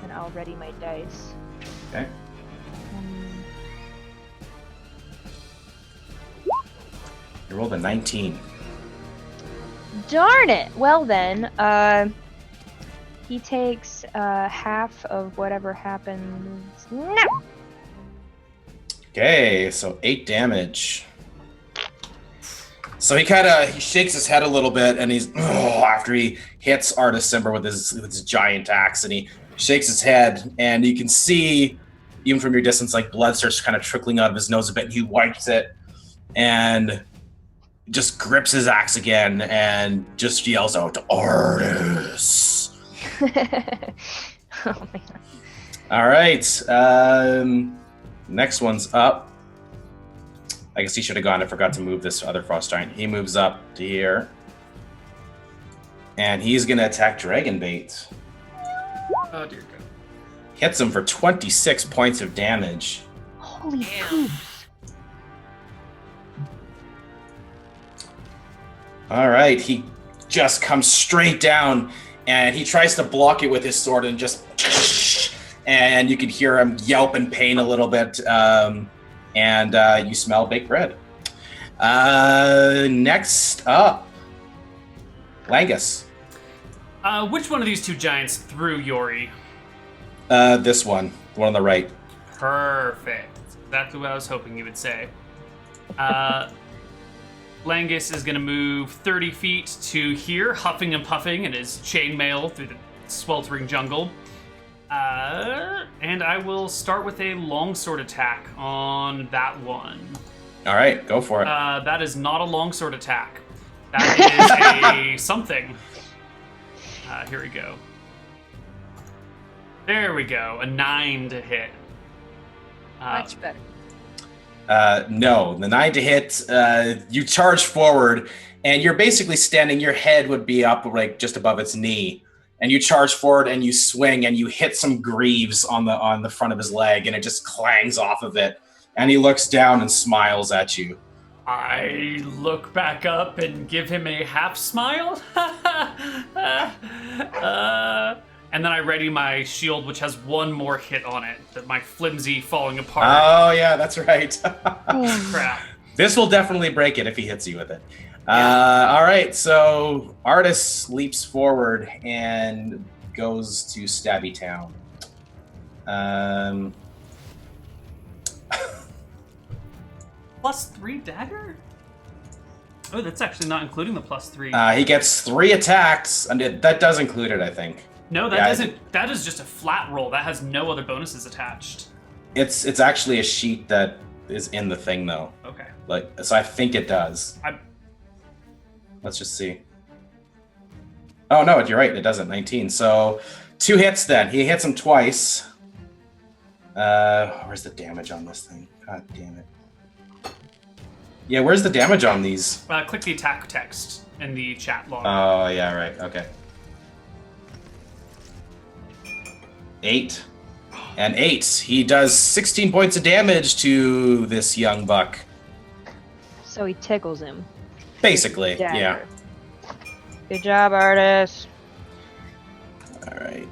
and I'll ready my dice. Okay. You rolled a 19. Darn it! Well then, he takes half of whatever happens now. Okay, so 8 damage. So he shakes his head a little bit, and he's after he hits Artis Cimber with his giant axe, and he shakes his head, and you can see even from your distance, like blood starts kind of trickling out of his nose a bit, and he wipes it, and just grips his axe again, and just yells out, "Artis!" Oh man. All right, next one's up. I guess he should have gone. I forgot to move this other frost giant. He moves up to here. And he's going to attack Dragonbait. Oh, dear God. Hits him for 26 points of damage. Holy poop. All right. He just comes straight down, and he tries to block it with his sword, and just, and you can hear him yelp in pain a little bit, and you smell baked bread. Next up, Langus. Which one of these two giants threw Yori? This one, the one on the right. Perfect. That's exactly what I was hoping you would say. Langus is going to move 30 feet to here, huffing and puffing in his chainmail through the sweltering jungle. And I will start with a longsword attack on that one. All right, go for it. That is not a longsword attack. That is a something. Here we go. There we go. A 9 to hit. Much better. No, the 9 to hit, you charge forward, and you're basically standing, your head would be up like just above its knee, and you charge forward and you swing and you hit some greaves on the front of his leg, and it just clangs off of it, and he looks down and smiles at you. I look back up and give him a half smile. And then I ready my shield, which has one more hit on it. My flimsy falling apart. Oh, yeah, that's right. Crap. This will definitely break it if he hits you with it. All right, so Artis leaps forward and goes to Stabby Town. +3 dagger? Oh, that's actually not including the +3. He gets 3 attacks, and that does include it, I think. No, that doesn't. That is just a flat roll. That has no other bonuses attached. It's actually a sheet that is in the thing, though. Okay. So I think it does. Let's just see. Oh no, you're right. It doesn't. 19. So 2 hits. Then he hits him twice. Where's the damage on this thing? God damn it. Yeah, where's the damage on these? Click the attack text in the chat log. Oh yeah, right. Okay. 8 and 8. He does 16 points of damage to this young buck. So he tickles him. Basically, Dagger. yeah. Good job, Artis. All right.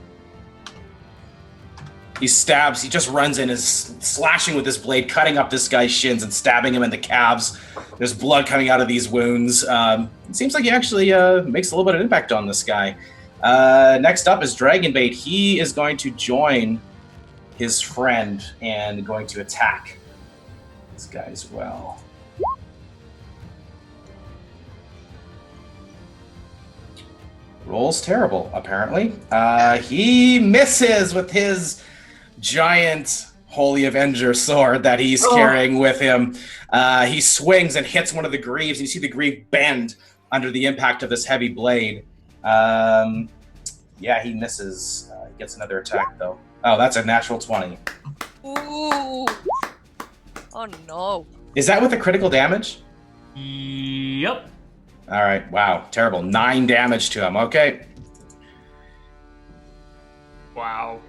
He stabs. He just runs in, is slashing with his blade, cutting up this guy's shins and stabbing him in the calves. There's blood coming out of these wounds. It seems like he actually makes a little bit of impact on this guy. Next up is Dragonbait. He is going to join his friend and going to attack this guy as well. Rolls terrible, apparently. He misses with his giant Holy Avenger sword that he's carrying with him. He swings and hits one of the greaves. You see the greave bend under the impact of this heavy blade. Yeah, he misses. He gets another attack, though. Oh, that's a natural 20. Ooh. Oh, no. Is that with a critical damage? Yep. All right. Wow. Terrible. 9 damage to him. Okay. Wow.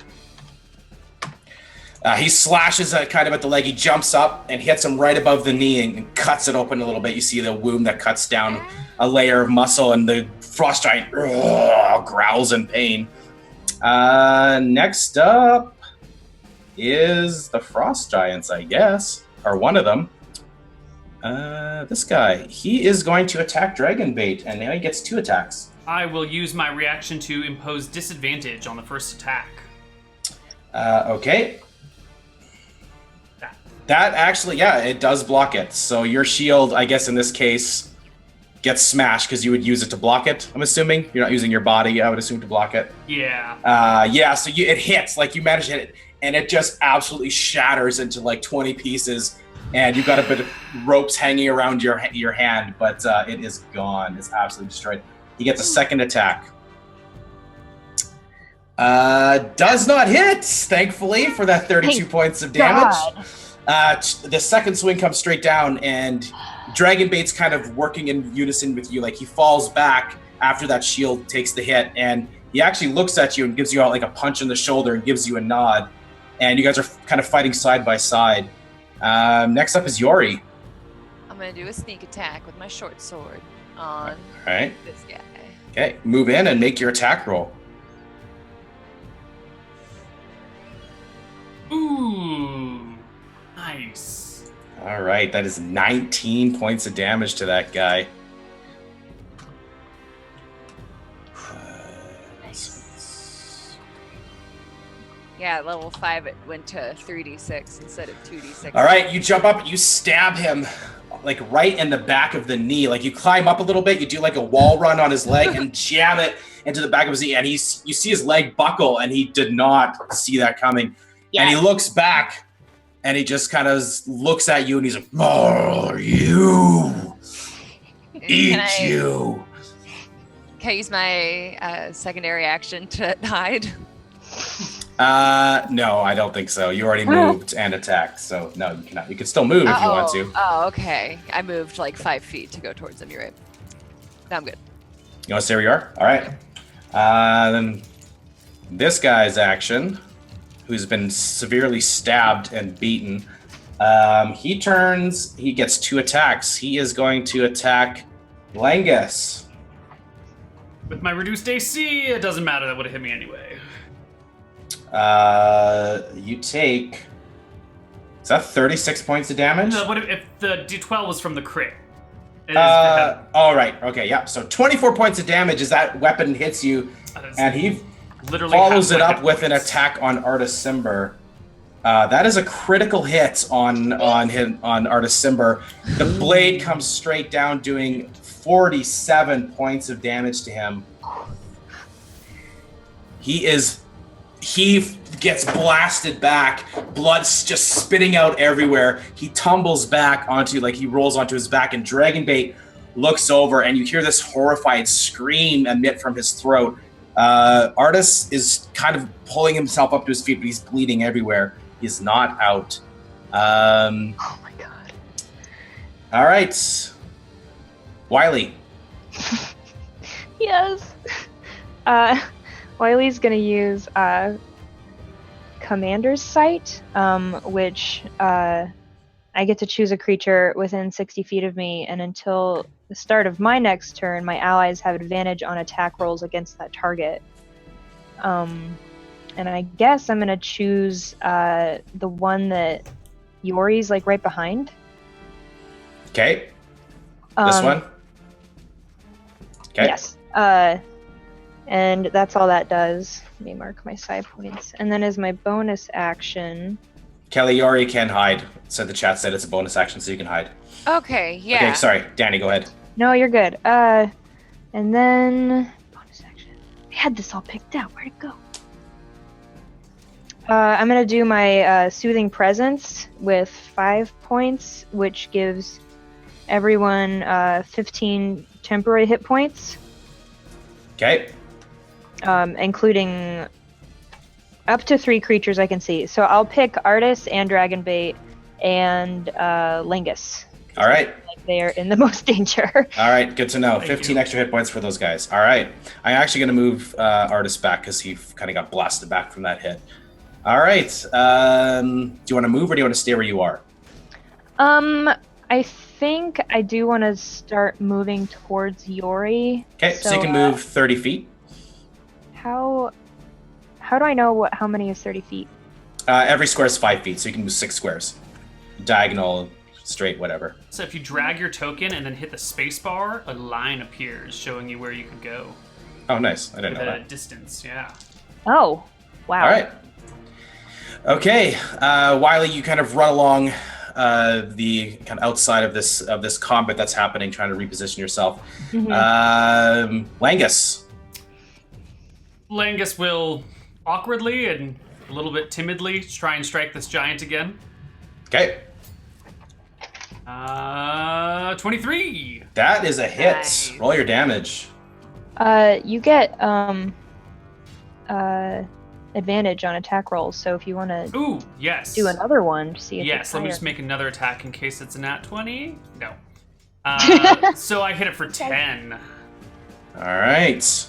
He slashes kind of at the leg. He jumps up and hits him right above the knee and cuts it open a little bit. You see the wound that cuts down a layer of muscle, and the frost giant growls in pain. Next up is the frost giants, I guess, or one of them. This guy. He is going to attack Dragonbait, and now he gets 2 attacks. I will use my reaction to impose disadvantage on the first attack. Okay. That actually, yeah, it does block it. So your shield, I guess in this case, gets smashed because you would use it to block it, I'm assuming. You're not using your body, I would assume, to block it. Yeah. Yeah, so it hits, like you manage to hit it, and it just absolutely shatters into like 20 pieces, and you've got a bit of ropes hanging around your hand, but it is gone. It's absolutely destroyed. He gets a second attack. Does not hit, thankfully, for that 32 points of damage. The second swing comes straight down, and Dragonbait's kind of working in unison with you. Like, he falls back after that shield takes the hit, and he actually looks at you and gives you like a punch in the shoulder and gives you a nod. And you guys are kind of fighting side by side. Next up is Yori. I'm going to do a sneak attack with my short sword on All right. this guy. Okay, move in and make your attack roll. Ooh, nice. All right, that is 19 points of damage to that guy. Yeah, at level 5 it went to 3d6 instead of 2d6. All right, you jump up, you stab him like right in the back of the knee. Like you climb up a little bit, you do like a wall run on his leg and jam it into the back of his knee. And you see his leg buckle, and he did not see that coming. Yes. And he looks back, and he just kind of looks at you, and he's like, "Oh, you, eat you." Can I use my secondary action to hide? No, I don't think so. You already moved and attacked, so no, you cannot. You can still move if you want to. Oh, okay. I moved like 5 feet to go towards them. You're right. No, I'm good. You want to stay where you are? All right. Then this guy's action, who's been severely stabbed and beaten, he turns. He gets 2 attacks. He is going to attack Langus. With my reduced AC, it doesn't matter. That would have hit me anyway. You take. Is that 36 points of damage? What if the D12 was from the crit? All right. Okay. Yeah. So 24 points of damage as that weapon hits you, and he literally follows it half up my with an points. attack on Artis Cimber. That is a critical hit on Artis Cimber. The blade comes straight down, doing 47 points of damage to him. He gets blasted back, blood's just spitting out everywhere. He tumbles back he rolls onto his back, and Dragonbait looks over, and you hear this horrified scream emit from his throat. Artis is kind of pulling himself up to his feet, but he's bleeding everywhere. He's not out. Oh my god. All right. Wiley. Yes. Wiley's gonna use Commander's Sight, which I get to choose a creature within 60 feet of me, and until the start of my next turn, my allies have advantage on attack rolls against that target. And I guess I'm gonna choose the one that Yori's like right behind. Okay. This one? Okay. Yes. And that's all that does. Let me mark my side points. And then as my bonus action... Kelly, Yori can hide. So the chat said it's a bonus action, so you can hide. Okay, yeah. Okay, sorry. Danny, go ahead. No, you're good. And then... Bonus action. I had this all picked out. Where'd it go? I'm going to do my Soothing Presence with 5 points, which gives everyone 15 temporary hit points. Okay. Including up to 3 creatures I can see. So I'll pick Artis and Dragonbait and Langus. All right. Like they are in the most danger. All right, good to know. Thank 15 you. extra hit points for those guys. All right. I'm actually going to move Artis back because he kind of got blasted back from that hit. All right. Do you want to move or do you want to stay where you are? I think I do want to start moving towards Yori. Okay, so you can move 30 feet. How do I know how many is 30 feet? Every square is 5 feet, so you can move 6 squares. Diagonal, straight, whatever. So if you drag your token and then hit the space bar, a line appears showing you where you can go. Oh, nice. I didn't know The that. distance, yeah. Oh, wow. All right. Okay, Wiley, you kind of run along the kind of outside of this combat that's happening, trying to reposition yourself. Mhm. Langus. Langus will awkwardly and a little bit timidly try and strike this giant again. Okay, 23. that is a hit. Nice. Roll your damage. You get advantage on attack rolls, so if you want to Ooh, yes. do another one to see if Yes, it's let me higher. just make another attack in case it's a nat 20. No. So I hit it for 10. All right.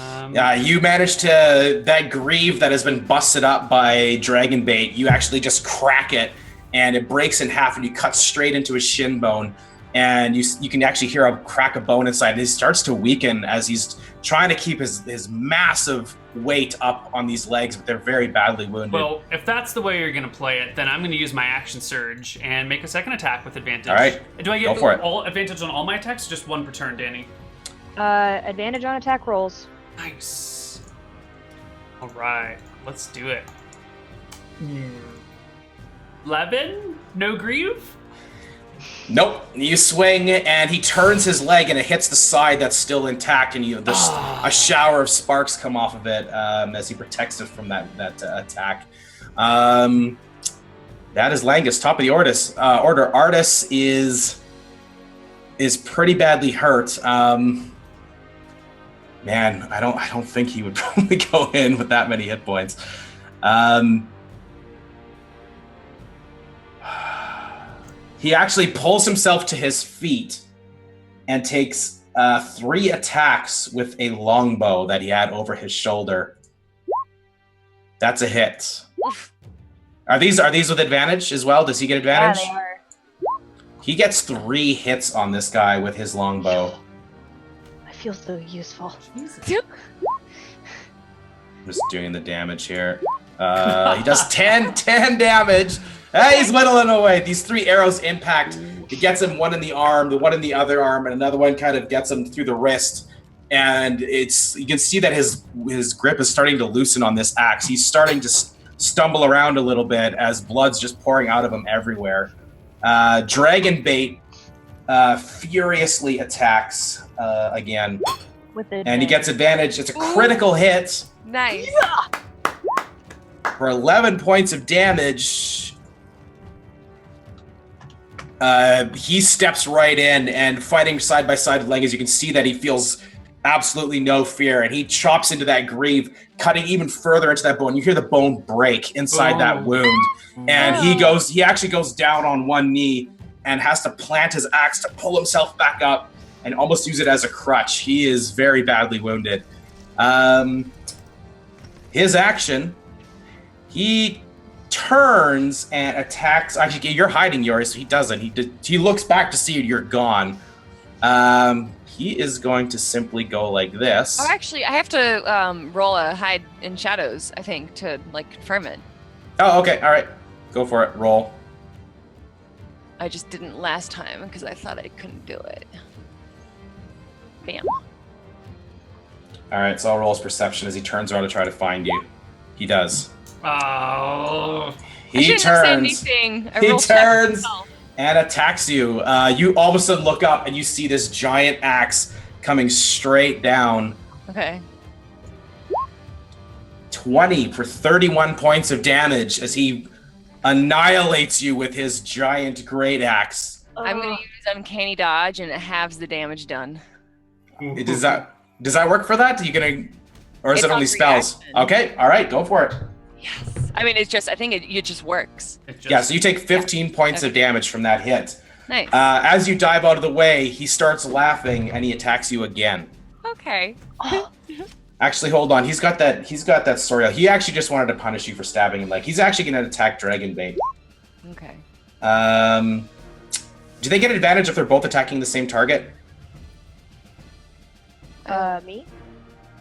Um, You managed to, that greave that has been busted up by Dragonbait, you actually just crack it and it breaks in half and you cut straight into his shin bone. and you can actually hear a crack of bone inside. And he starts to weaken as he's trying to keep his massive weight up on these legs, but they're very badly wounded. Well, if that's the way you're going to play it, then I'm going to use my action surge and make a second attack with advantage. All right. Do I Go for get it. all advantage on all my attacks, or just one per turn, Danny? Advantage on attack rolls. Nice. All right, let's do it. 11? No grieve? Nope. You swing, and he turns his leg, and it hits the side that's still intact, and there's a shower of sparks come off of it as he protects it from that attack. That is Langus, top of the order. Artis is pretty badly hurt. Man, I don't think he would probably go in with that many hit points. He actually pulls himself to his feet and takes 3 attacks with a longbow that he had over his shoulder. That's a hit. Are these with advantage as well? Does he get advantage? Yeah, they are. He gets 3 hits on this guy with his longbow. I feel so useful. I'm just doing the damage here. He does 10 damage. Hey, he's whittling away. These 3 arrows impact. It gets him one in the arm, the one in the other arm, and another one kind of gets him through the wrist. And you can see that his grip is starting to loosen on this axe. He's starting to stumble around a little bit as blood's just pouring out of him everywhere. Dragonbait furiously attacks again. And he gets advantage. It's a critical hit. Nice. For 11 points of damage. He steps right in, and fighting side by side with Langus, you can see that he feels absolutely no fear, and he chops into that greave, cutting even further into that bone. You hear the bone break inside that wound, and he actually goes down on one knee and has to plant his axe to pull himself back up and almost use it as a crutch. He is very badly wounded. His action, he turns and attacks. Actually, you're hiding, yours. So he doesn't. He looks back to see you're gone. He is going to simply go like this. Oh, actually, I have to roll a hide in shadows, I think, to confirm it. Oh, okay. All right. Go for it. Roll. I just didn't last time because I thought I couldn't do it. Bam. All right. So I'll roll his perception as he turns around to try to find you. He does. Oh. He turns. He turns and attacks you. You all of a sudden look up and you see this giant axe coming straight down. Okay. 20 for 31 points of damage as he annihilates you with his giant great axe. I'm going to use Uncanny Dodge, and it halves the damage done. Does that work for that? Are you gonna, or is it only spells? Reaction. Okay, all right, go for it. Yes. I mean, it's just, I think it just works. Yeah, so you take 15 points of damage from that hit. Nice. As you dive out of the way, he starts laughing and he attacks you again. Okay. Actually, hold on. He's got that story. He actually just wanted to punish you for stabbing him. He's actually going to attack Dragonbait. Okay. Do they get advantage if they're both attacking the same target? Me?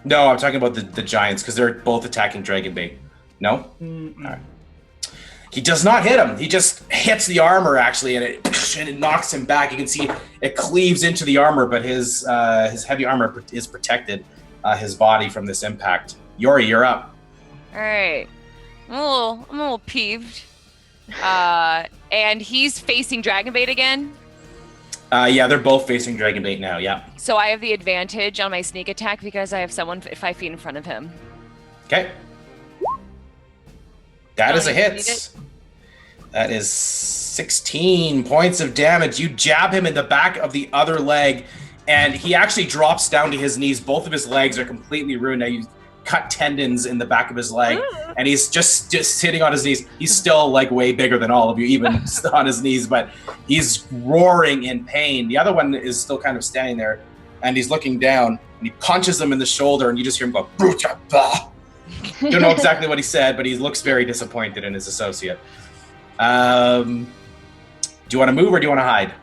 No, I'm talking about the giants because they're both attacking Dragonbait. No? Mm-mm. All right. He does not hit him. He just hits the armor, actually, and it knocks him back. You can see it cleaves into the armor, but his heavy armor is protected his body from this impact. Yori, you're up. All right. I'm a little peeved. And he's facing Dragonbait again. Yeah, they're both facing Dragonbait now, yeah. So I have the advantage on my sneak attack because I have someone 5 feet in front of him. Okay. That is a hit. Need it? That is 16 points of damage. You jab him in the back of the other leg, and he actually drops down to his knees. Both of his legs are completely ruined. Now you cut tendons in the back of his leg, and he's just sitting on his knees. He's still way bigger than all of you, even on his knees, but he's roaring in pain. The other one is still kind of standing there, and he's looking down, and he punches him in the shoulder, and you just hear him go, "Bruta bah." Don't know exactly what he said, but he looks very disappointed in his associate. Do you want to move or do you want to hide?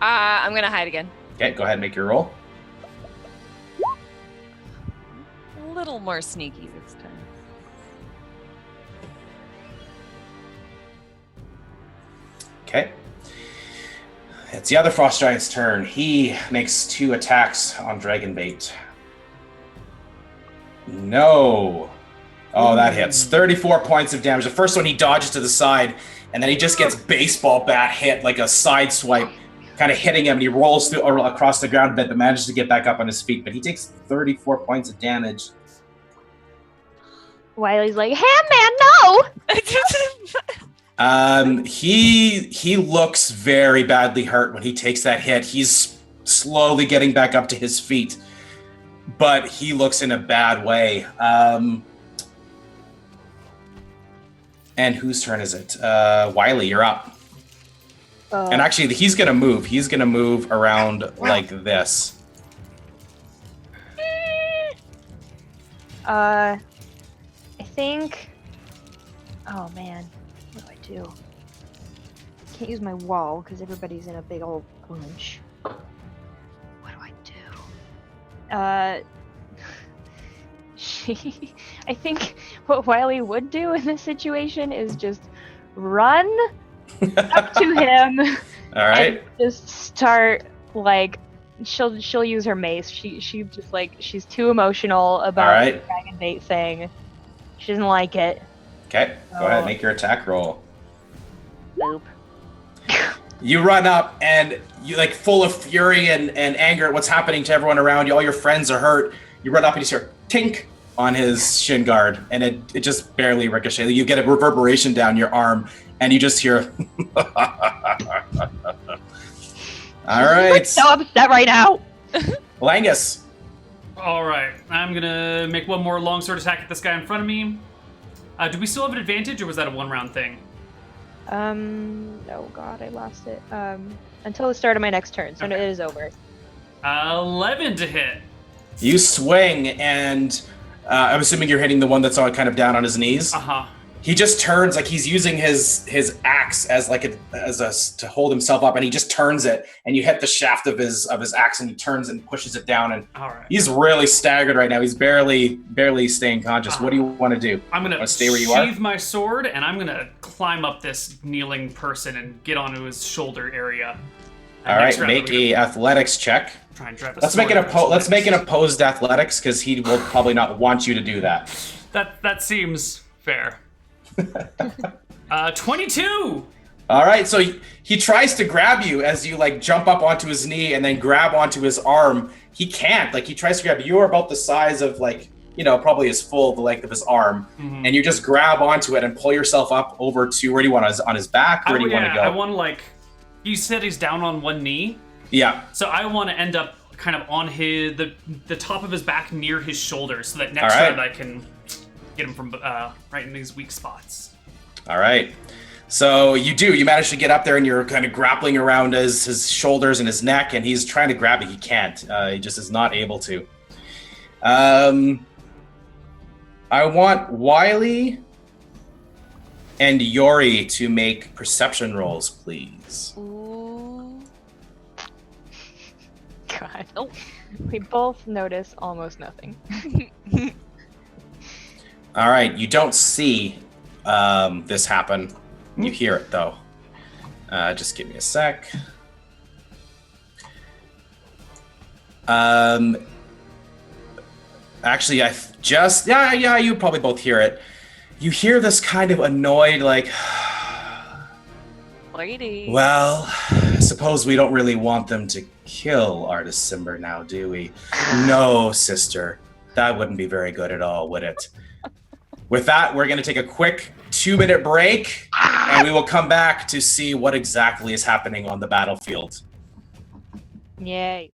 I'm gonna hide again. Okay, go ahead and make your roll. A little more sneaky this time. Okay. It's the other Frost Giant's turn. He makes 2 attacks on Dragonbait. No. Oh, that hits. 34 points of damage. The first one he dodges to the side, and then he just gets baseball bat hit, like a side swipe, kind of hitting him, and he rolls through across the ground a bit, but manages to get back up on his feet. But he takes 34 points of damage. Wiley's like, "Hey, man, no!" He looks very badly hurt when he takes that hit. He's slowly getting back up to his feet, but he looks in a bad way. And whose turn is it? Wiley, you're up. And actually, he's gonna move. He's gonna move around like this. I think. Oh man, what do I do? Can't use my wall because everybody's in a big old bunch. What do I do? I think what Wiley would do in this situation is just run up to him. All right. And just start like she'll use her mace. She just like she's too emotional about the dragon bait thing. She doesn't like it. Okay, go ahead, make your attack roll. Boop. You run up and you like full of fury and anger at what's happening to everyone around you. All your friends are hurt. You run up and you hear tink on his shin guard, and it just barely ricochets. You get a reverberation down your arm, and you just hear. All right. I'm so upset right now. Langus. All right, I'm gonna make one more longsword attack at this guy in front of me. Do we still have an advantage, or was that a 1-round thing? Oh god, I lost it. Until the start of my next turn, so Okay. it is over. 11 to hit. You swing, and I'm assuming you're hitting the one that's all kind of down on his knees. Uh-huh. He just turns, like he's using his axe as to hold himself up, and he just turns it, and you hit the shaft of his axe, and he turns and pushes it down, and All right. he's really staggered right now. He's barely staying conscious. What do you want to do? I'm gonna Wanna stay where you are? sheathe my sword, and I'm gonna climb up this kneeling person and get onto his shoulder area. And All right, next round, make I'm gonna a athletics check. try and drive a Let's make sword an into his let's make an legs. opposed athletics, because he will probably not want you to do that. That seems fair. 22. All right, so he tries to grab you as you like jump up onto his knee and then grab onto his arm. He can't. Like he tries to grab you. You're about the size of like, probably his full the length of his arm, and you just grab onto it and pull yourself up over to where do you want on his back? Where do you want to go? I want to like. You said he's down on one knee, Yeah. so I want to end up kind of on the top of his back near his shoulder, so that next All right. round I can get him from right in these weak spots. All right. So you manage to get up there and you're kind of grappling around his shoulders and his neck, and he's trying to grab it. He can't. He just is not able to. I want Wiley and Yori to make perception rolls, please. Ooh. God. We both notice almost nothing. All right. You don't see this happen. You hear it though. Just give me a sec. Actually, you probably both hear it. You hear this kind of annoyed, like, Lady. well, I suppose we don't really want them to kill Artist Simber now, do we? No, sister. That wouldn't be very good at all, would it? With that, we're going to take a quick 2-minute break, and we will come back to see what exactly is happening on the battlefield. Yay.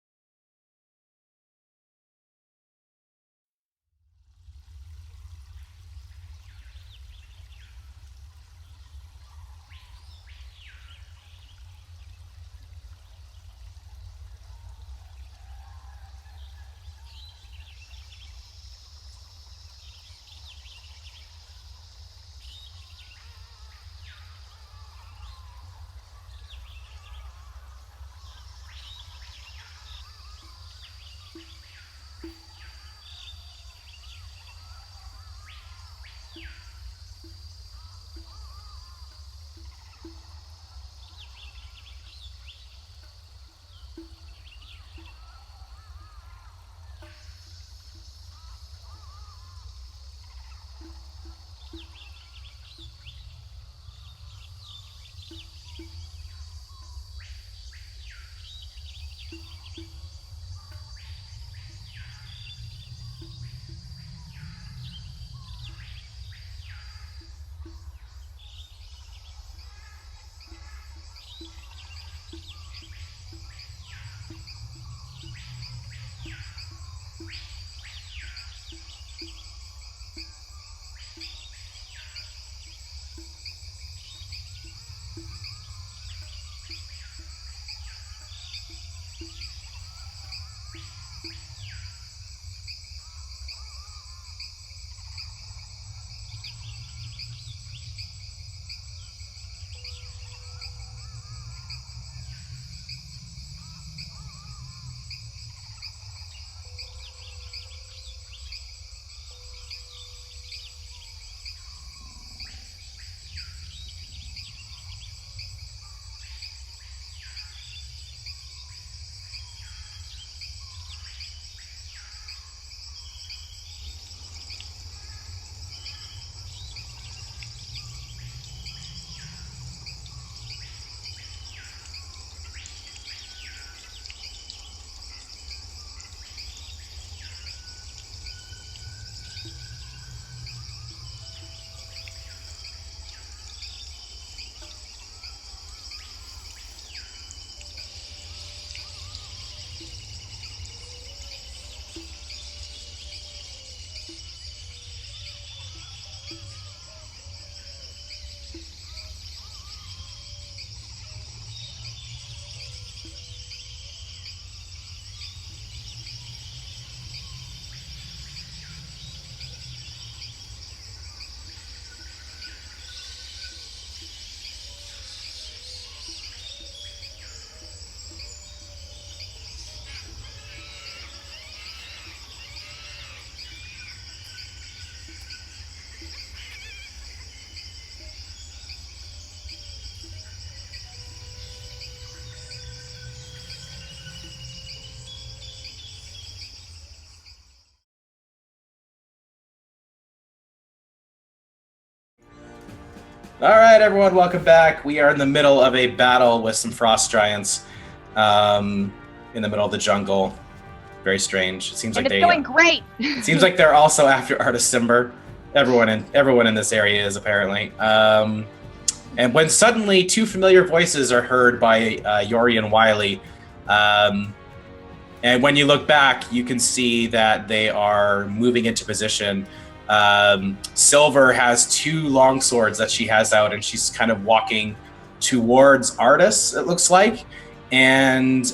All right, everyone, welcome back. We are in the middle of a battle with some frost giants in the middle of the jungle. Very strange. It seems And like it's going great. It seems like they're also after Artis Cimber. Everyone in this area is apparently. And when suddenly two familiar voices are heard by Yori and Wiley, and when you look back, you can see that they are moving into position. Silver has two long swords that she has out, and she's kind of walking towards Artis, it looks like. And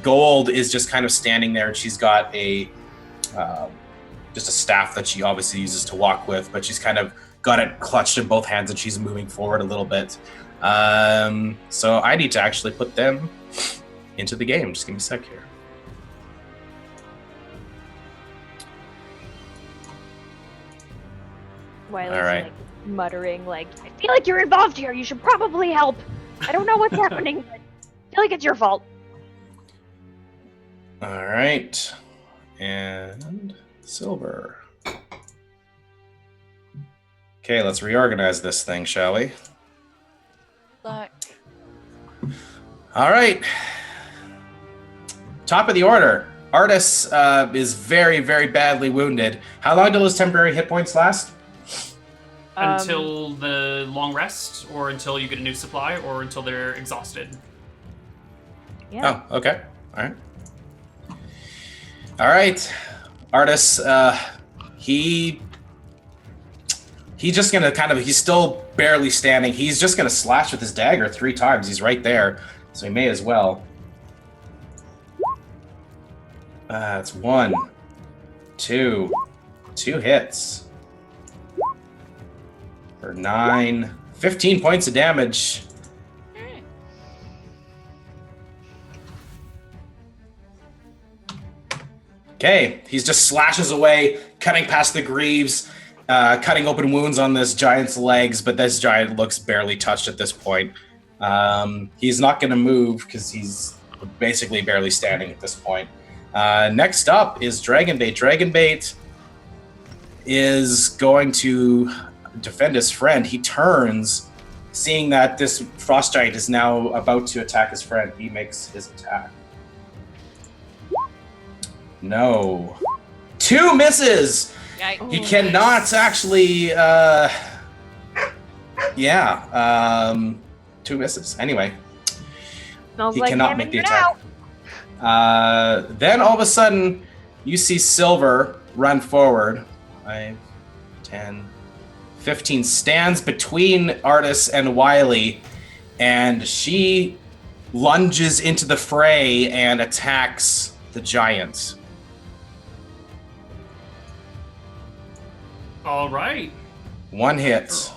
Gold is just kind of standing there, and she's got just a staff that she obviously uses to walk with, but she's kind of got it clutched in both hands, and she's moving forward a little bit. So I need to actually put them into the game. Just give me a sec here. Wiley's All right. like muttering, like, I feel like you're involved here. You should probably help. I don't know what's happening, but I feel like it's your fault. All right. And Silver. Okay, let's reorganize this thing, shall we? But All right. Top of the order. Artis is very, very badly wounded. How long do those temporary hit points last? Until the long rest, or until you get a new supply, or until they're exhausted. Yeah. Oh, okay. All right. All right. Artis, he's just gonna he's still barely standing. He's just gonna slash with his dagger 3 times. He's right there, so he may as well. It's 1, 2 hits for 9, 15 points of damage. Okay, he just slashes away, cutting past the greaves, cutting open wounds on this giant's legs, but this giant looks barely touched at this point. He's not going to move because he's basically barely standing at this point. Next up is Dragonbait. Dragonbait is going to defend his friend. He turns, seeing that this frost giant is now about to attack his friend. He makes his attack. No. 2 misses! yikes. He cannot actually, 2 misses. Anyway, Smells he like cannot hamming make the it attack. out. Then all of a sudden, you see Silver run forward. 5, 10, 15, stands between Artis and Wiley, and she lunges into the fray and attacks the giant. All right. 1 hit.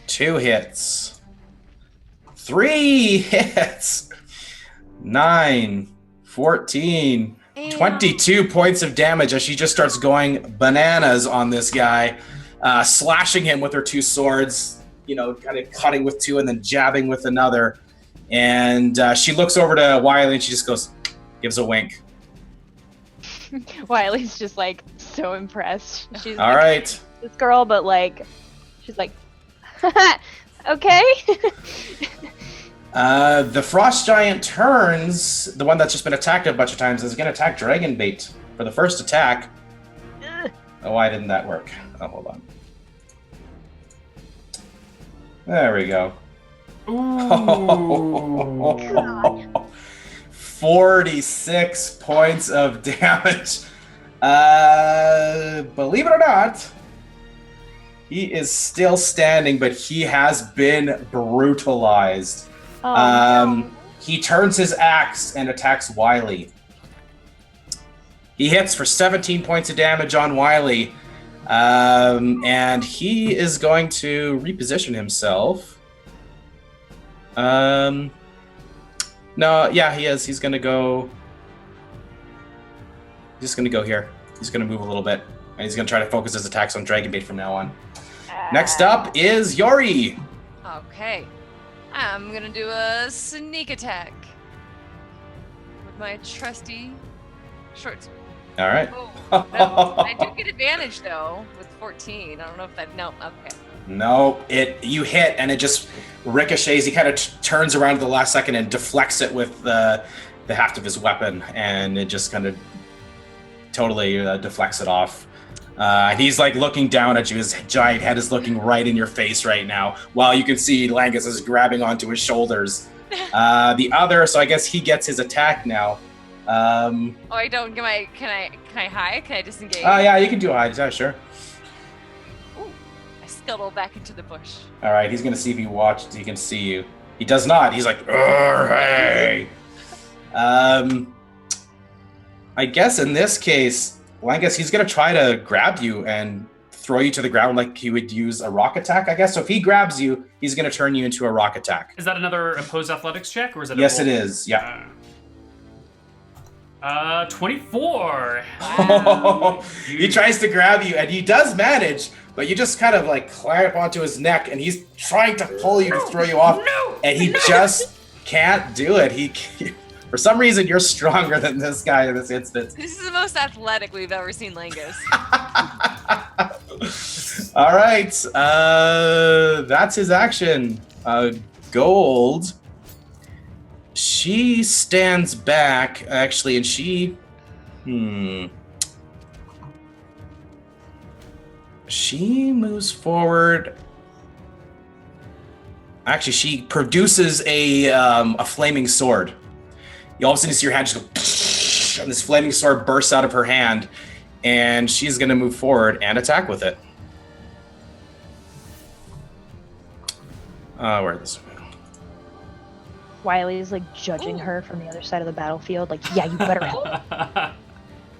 2 hits. 3 hits. 9, 14, 22 points of damage as she just starts going bananas on this guy, slashing him with her 2 swords, kind of cutting with 2 and then jabbing with another. And she looks over to Wiley and she just gives a wink. Wiley's just like so impressed. She's All like, right. this girl, but like, she's like, okay. The frost giant turns, the one that's just been attacked a bunch of times, is going to attack Dragonbait for the first attack. Oh, why didn't that work? Oh, hold on. There we go. Ooh. 46 points of damage. Believe it or not, he is still standing, but he has been brutalized. No. He turns his axe and attacks Wiley. He hits for 17 points of damage on Wiley, and he is going to reposition himself. No, yeah, he is. He's gonna go. He's just gonna go here. He's gonna move a little bit, and he's gonna try to focus his attacks on Dragonbait from now on. Next up is Yori. Okay. I'm gonna do a sneak attack with my trusty short sword. All right. Oh, no. I do get advantage though with 14. I don't know if that. No, okay. No, you hit and it just ricochets. He kind of turns around at the last second and deflects it with the haft of his weapon, and it just kind of totally deflects it off. He's like looking down at you. His giant head is looking right in your face right now, while you can see Langus is grabbing onto his shoulders. The other, so I guess he gets his attack now. I don't. Can I hide? Can I disengage? Yeah, you can do a hide. Yeah, sure. Ooh, I scuttle back into the bush. All right, he's gonna see if he can see you. He does not. He's like, hey. I guess in this case, Langus, he's gonna try to grab you and throw you to the ground like he would use a rock attack, I guess. So if he grabs you, he's gonna turn you into a rock attack. Is that another opposed athletics check, or is it? Yes, it is. Yeah. 24. He tries to grab you, and he does manage, but you just kind of like climb onto his neck, and he's trying to pull you to throw you off, and he just can't do it. For some reason, you're stronger than this guy in this instance. This is the most athletic we've ever seen Langus. All right, that's his action. Gold. She stands back, actually, and she... She moves forward. Actually, she produces a flaming sword. You all of a sudden see your hand just go, and this flaming sword bursts out of her hand, and she's going to move forward and attack with it. Where is this? Wiley's like judging her from the other side of the battlefield. Like, yeah, you better help.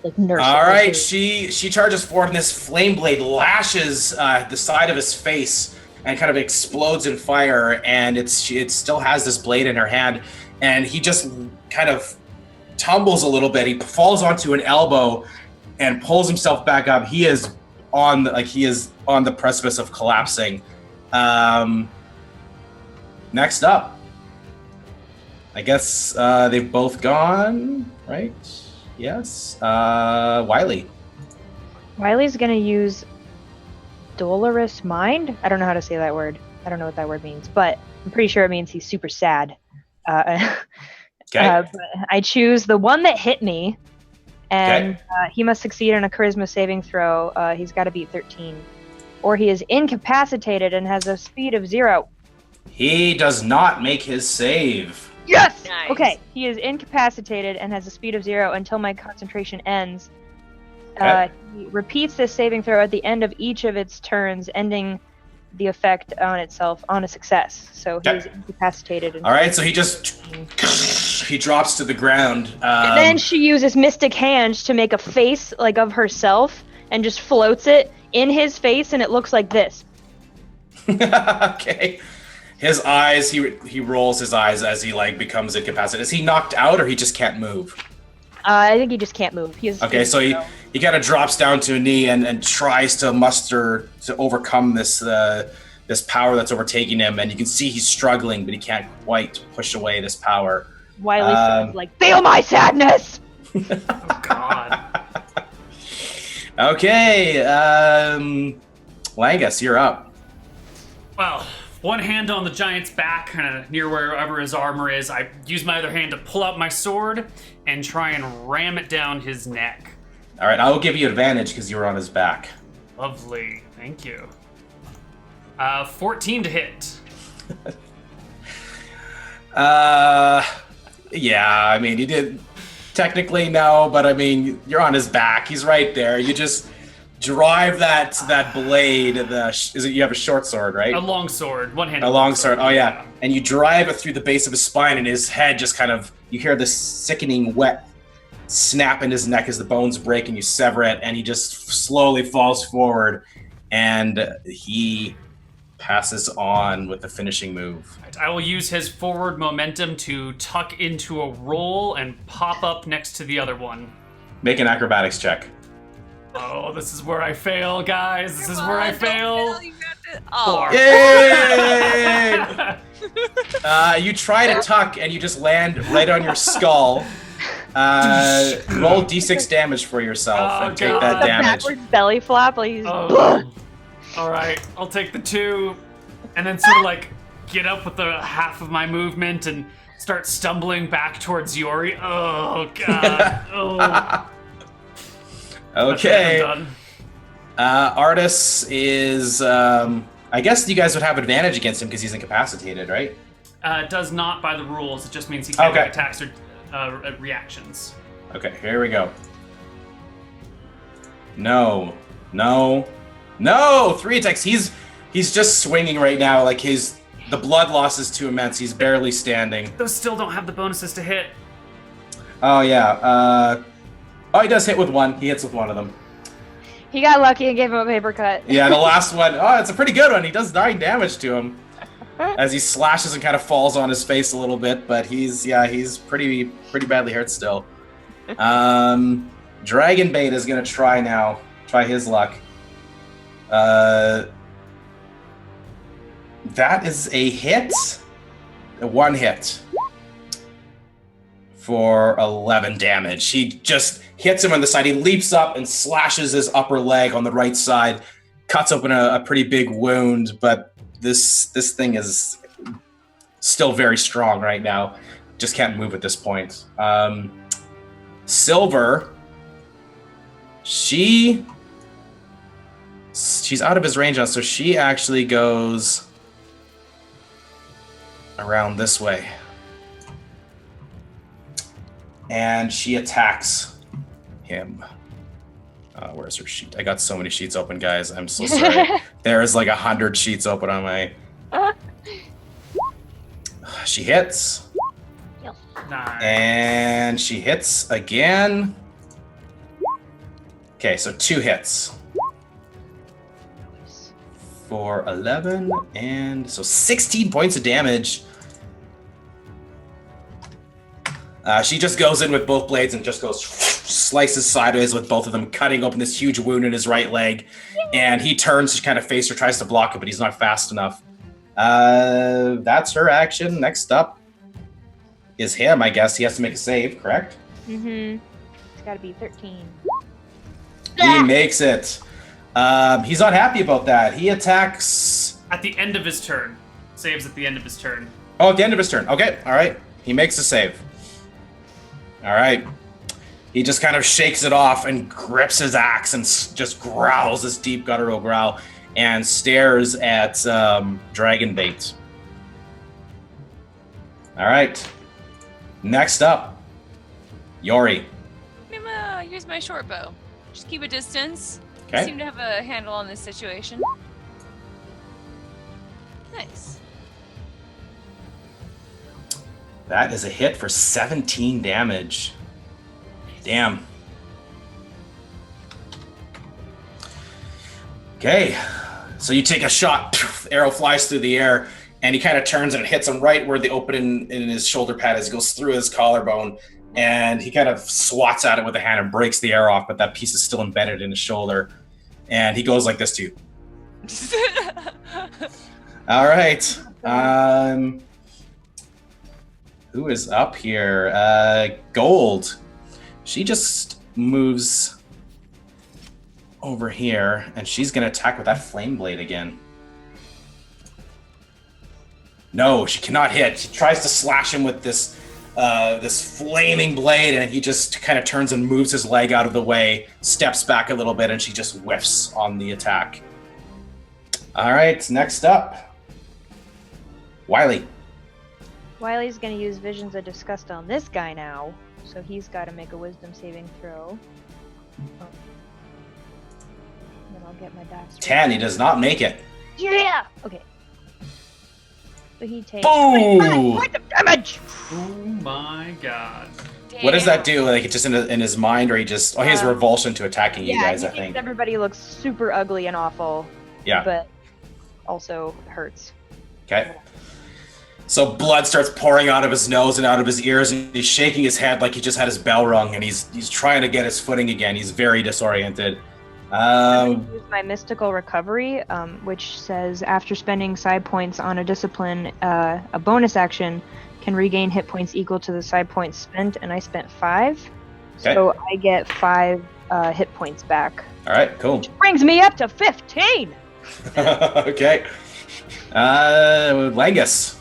Like nurse. All right, she charges forward, and this flame blade lashes the side of his face and kind of explodes in fire. And it still has this blade in her hand, and he just kind of tumbles a little bit. He falls onto an elbow and pulls himself back up. He is on the precipice of collapsing. Next up. I guess they've both gone, right? Yes. Wiley. Wiley's gonna use Dolorous Mind. I don't know how to say that word. I don't know what that word means, but I'm pretty sure it means he's super sad. Okay. But I choose the one that hit me, and he must succeed on a charisma saving throw. He's got to beat 13, or he is incapacitated and has a speed of 0. He does not make his save. Yes! Nice. Okay, he is incapacitated and has a speed of 0 until my concentration ends. Okay. He repeats this saving throw at the end of each of its turns, ending the effect on itself on a success. So he is incapacitated. All right, so he drops to the ground. And then she uses Mystic Hands to make a face like of herself and just floats it in his face, and it looks like this. Okay. His eyes, he rolls his eyes as he like becomes incapacitated. Is he knocked out, or he just can't move? I think he just can't move. Okay, so he kind of drops down to a knee and tries to muster to overcome this power that's overtaking him, and you can see he's struggling, but he can't quite push away this power. Wiley says, like, feel my sadness! Oh, God. Okay, Langus, you're up. Well, one hand on the giant's back, kind of near wherever his armor is. I use my other hand to pull out my sword and try and ram it down his neck. All right, I will give you advantage because you were on his back. Lovely, thank you. 14 to hit. Yeah, I mean, you did technically no, but I mean, you're on his back. He's right there. You just drive that blade. You have a short sword, right? A long sword, one-handed. A long sword. Oh yeah, and you drive it through the base of his spine, and his head just kind of. You hear this sickening wet snap in his neck as the bones break, and you sever it, and he just slowly falls forward, and he passes on with the finishing move. I will use his forward momentum to tuck into a roll and pop up next to the other one. Make an acrobatics check. Oh, this is where I fail, guys. This is where I fail. You got this. Oh. Yay! You try to tuck, and you just land right on your skull. Roll d6 damage for yourself and take that damage. Backwards belly flop. Like he's All right, I'll take the 2, and then sort of like get up with the half of my movement and start stumbling back towards Yori. Oh god. Oh. Okay. I'm done. Artis is. I guess you guys would have advantage against him because he's incapacitated, right? It does not by the rules. It just means he can't Okay. make attacks or reactions. Okay, here we go. No. 3 attacks. He's just swinging right now. Like the blood loss is too immense. He's barely standing. Those still don't have the bonuses to hit. Oh yeah. He does hit with 1. He hits with 1 of them. He got lucky and gave him a paper cut. Yeah, the last one. Oh, it's a pretty good one. He does 9 damage to him as he slashes and kind of falls on his face a little bit. But he's pretty badly hurt still. Dragon Bait is gonna try his luck. That is a hit. 1 hit for 11 damage. He just hits him on the side. He leaps up and slashes his upper leg on the right side, cuts open a pretty big wound, but this thing is still very strong right now. Just can't move at this point. Silver, she's out of his range now, so she actually goes around this way. And she attacks him. Where's her sheet? I got so many sheets open, guys. I'm so sorry. There is like 100 sheets open on my... She hits. Nice. And she hits again. Okay, so 2 hits. For 11, and so 16 points of damage. She just goes in with both blades and just goes slices sideways with both of them, cutting open this huge wound in his right leg. And he turns to kind of face her, tries to block it, but he's not fast enough. That's her action. Next up is him, I guess. He has to make a save, correct? Mm-hmm. It's gotta be 13. He makes it. He's not happy about that. He attacks... At the end of his turn. Saves at the end of his turn. Oh, at the end of his turn. Okay, all right. He makes a save. All right. He just kind of shakes it off and grips his axe and just growls this deep guttural growl and stares at Dragon Bait. All right. Next up, Yori. I'm gonna use my short bow. Just keep a distance. Okay. I seem to have a handle on this situation. Nice. That is a hit for 17 damage. Damn. Okay, so you take a shot, arrow flies through the air, and he kind of turns and it hits him right where the opening in his shoulder pad is. It goes through his collarbone, and he kind of swats at it with a hand and breaks the arrow off, but that piece is still embedded in his shoulder. And he goes like this to you. All right. Who is up here? Gold. She just moves over here, and she's going to attack with that flame blade again. No, she cannot hit. She tries to slash him with this flaming blade, and he just kind of turns and moves his leg out of the way, steps back a little bit, and she just whiffs on the attack. All right, next up, Wiley. Wiley's gonna use Visions of Disgust on this guy now, so he's got to make a Wisdom saving throw. Oh. Then I'll get my dice. 10. He does not make it. Yeah. Okay. So he takes Boom! 25 points of damage. Oh my god. What does that do? Like, it's just in his mind, or he just... Oh, he has revulsion to attacking you guys, he I thinks think. everybody looks super ugly and awful. Yeah. But also hurts. Okay. So blood starts pouring out of his nose and out of his ears, and he's shaking his head like he just had his bell rung, and he's trying to get his footing again. He's very disoriented. I'm going to use my Mystical Recovery, which says after spending side points on a discipline, a bonus action can regain hit points equal to the side points spent, and I spent 5. Okay. So I get 5 hit points back. All right, cool. Which brings me up to 15! Okay. Langus.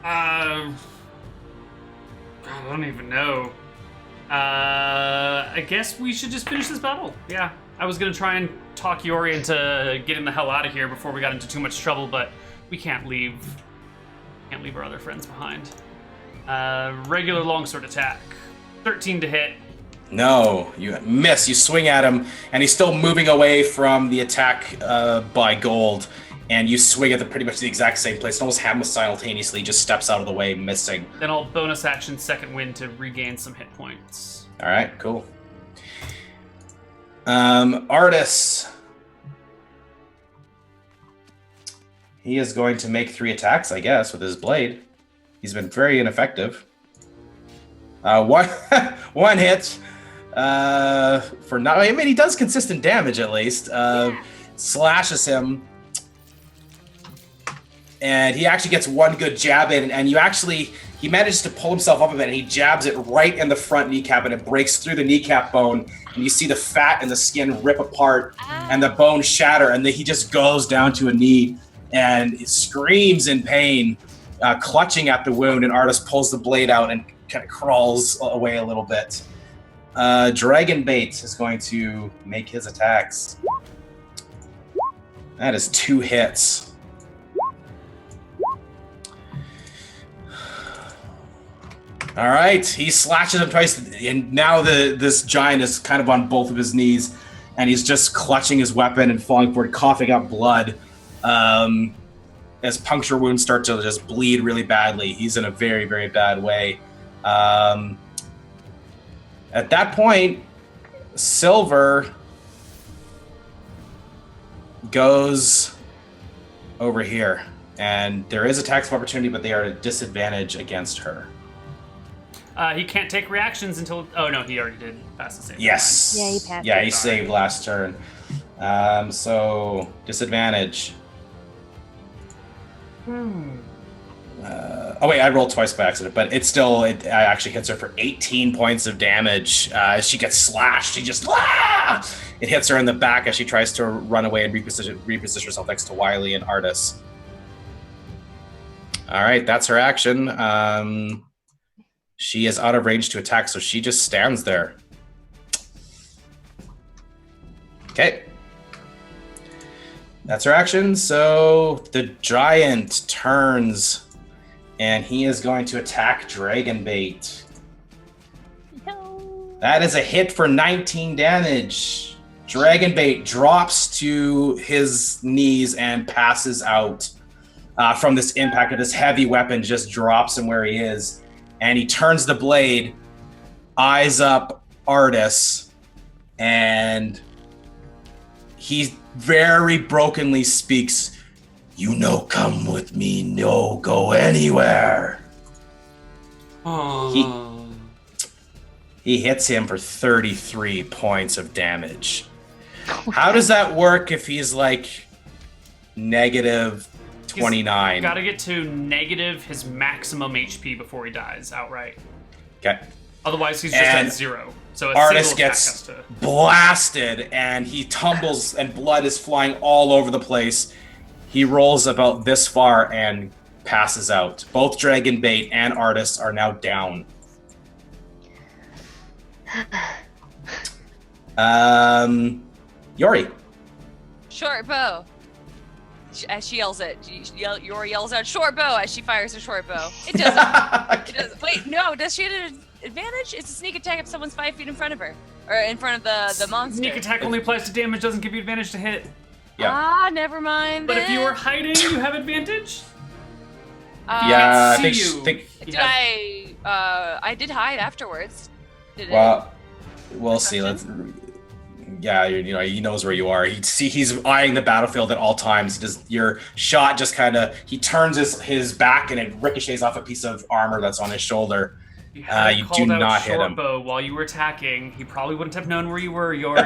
I don't even know. I guess we should just finish this battle. Yeah, I was gonna try and talk Yori into getting the hell out of here before we got into too much trouble, but we can't leave. Can't leave our other friends behind. Regular longsword attack, 13 to hit. No, you miss. You swing at him, and he's still moving away from the attack by Gold. And you swing at pretty much the exact same place. It almost happens simultaneously. Just steps out of the way, missing. Then I'll bonus action second wind to regain some hit points. All right, cool. Artis. He is going to make 3 attacks, I guess, with his blade. He's been very ineffective. One hit. For not. I mean, he does consistent damage at least. Slashes him. And he actually gets one good jab in, and he manages to pull himself up a bit, and he jabs it right in the front kneecap, and it breaks through the kneecap bone, and you see the fat and the skin rip apart, and the bone shatter, and then he just goes down to a knee, and screams in pain, clutching at the wound, and Artis pulls the blade out and kind of crawls away a little bit. Dragonbait is going to make his attacks. That is 2 hits. All right, he slashes him twice, and now this giant is kind of on both of his knees, and he's just clutching his weapon and falling forward, coughing up blood. As puncture wounds start to just bleed really badly, he's in a very, very bad way. At that point, Silver goes over here, and there is attacks of opportunity, but they are at a disadvantage against her. He can't take reactions until... Oh, no, he already did pass the save. Yes. Yeah, he passed. Yeah, he saved last turn. So, disadvantage. Oh, wait, I rolled twice by accident, but it actually hits her for 18 points of damage. As she gets slashed, she just... It hits her in the back as she tries to run away and reposition herself next to Wiley and Artis. All right, that's her action. She is out of range to attack, so she just stands there. Okay. That's her action. So the giant turns, and he is going to attack Dragonbait. No. That is a hit for 19 damage. Dragonbait drops to his knees and passes out from this impact of this heavy weapon, just drops him where he is. And he turns the blade, eyes up Artis, and he very brokenly speaks, "You no come with me, no go anywhere." He hits him for 33 points of damage. How does that work if he's like negative 29? Got to get to negative his maximum HP before he dies outright. Okay. Otherwise, he's just at 0. So a Artis single gets attack has to... blasted, and he tumbles, and blood is flying all over the place. He rolls about this far and passes out. Both Dragonbait and Artis are now down. Yori. Short bow. As she yells it, Yori yells out "short bow" as she fires a short bow. It doesn't. It doesn't. Wait, no. Does she have an advantage? It's a sneak attack if someone's 5 feet in front of her, or in front of the monster. Sneak attack only applies to damage, doesn't give you advantage to hit. Yeah. Never mind. But if you were hiding, you have advantage. Yeah, I think Did I did hide afterwards. Well, we'll see. Yeah, he knows where you are. He's eyeing the battlefield at all times. Your shot just kind of, he turns his back and it ricochets off a piece of armor that's on his shoulder. You do not hit him. Bow while you were attacking. He probably wouldn't have known where you were, Yori.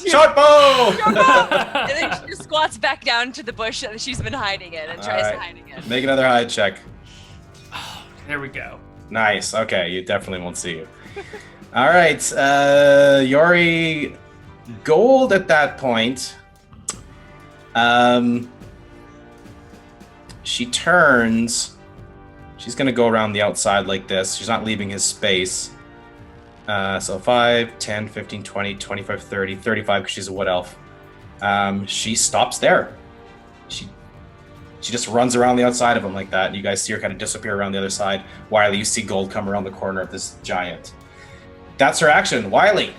Short bow! And then she just squats back down to the bush that she's been hiding in and tries to hide again. Make another hide check. Oh, there we go. Nice. Okay, you definitely won't see you. All right, Yori. Gold at that point She turns. She's going to go around the outside like this. She's not leaving his space. So 5, 10, 15, 20, 25, 30, 35, because she's a wood elf. She stops there. She just runs around the outside of him like that, and you guys see her kind of disappear around the other side. Wiley, you see Gold come around the corner of this giant. That's her action. Wiley.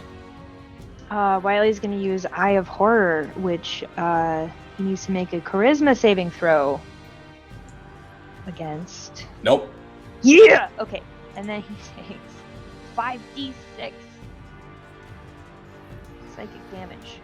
Wiley's going to use Eye of Horror, which he needs to make a charisma saving throw against. Nope. Yeah! Okay. And then he takes 5d6 psychic damage.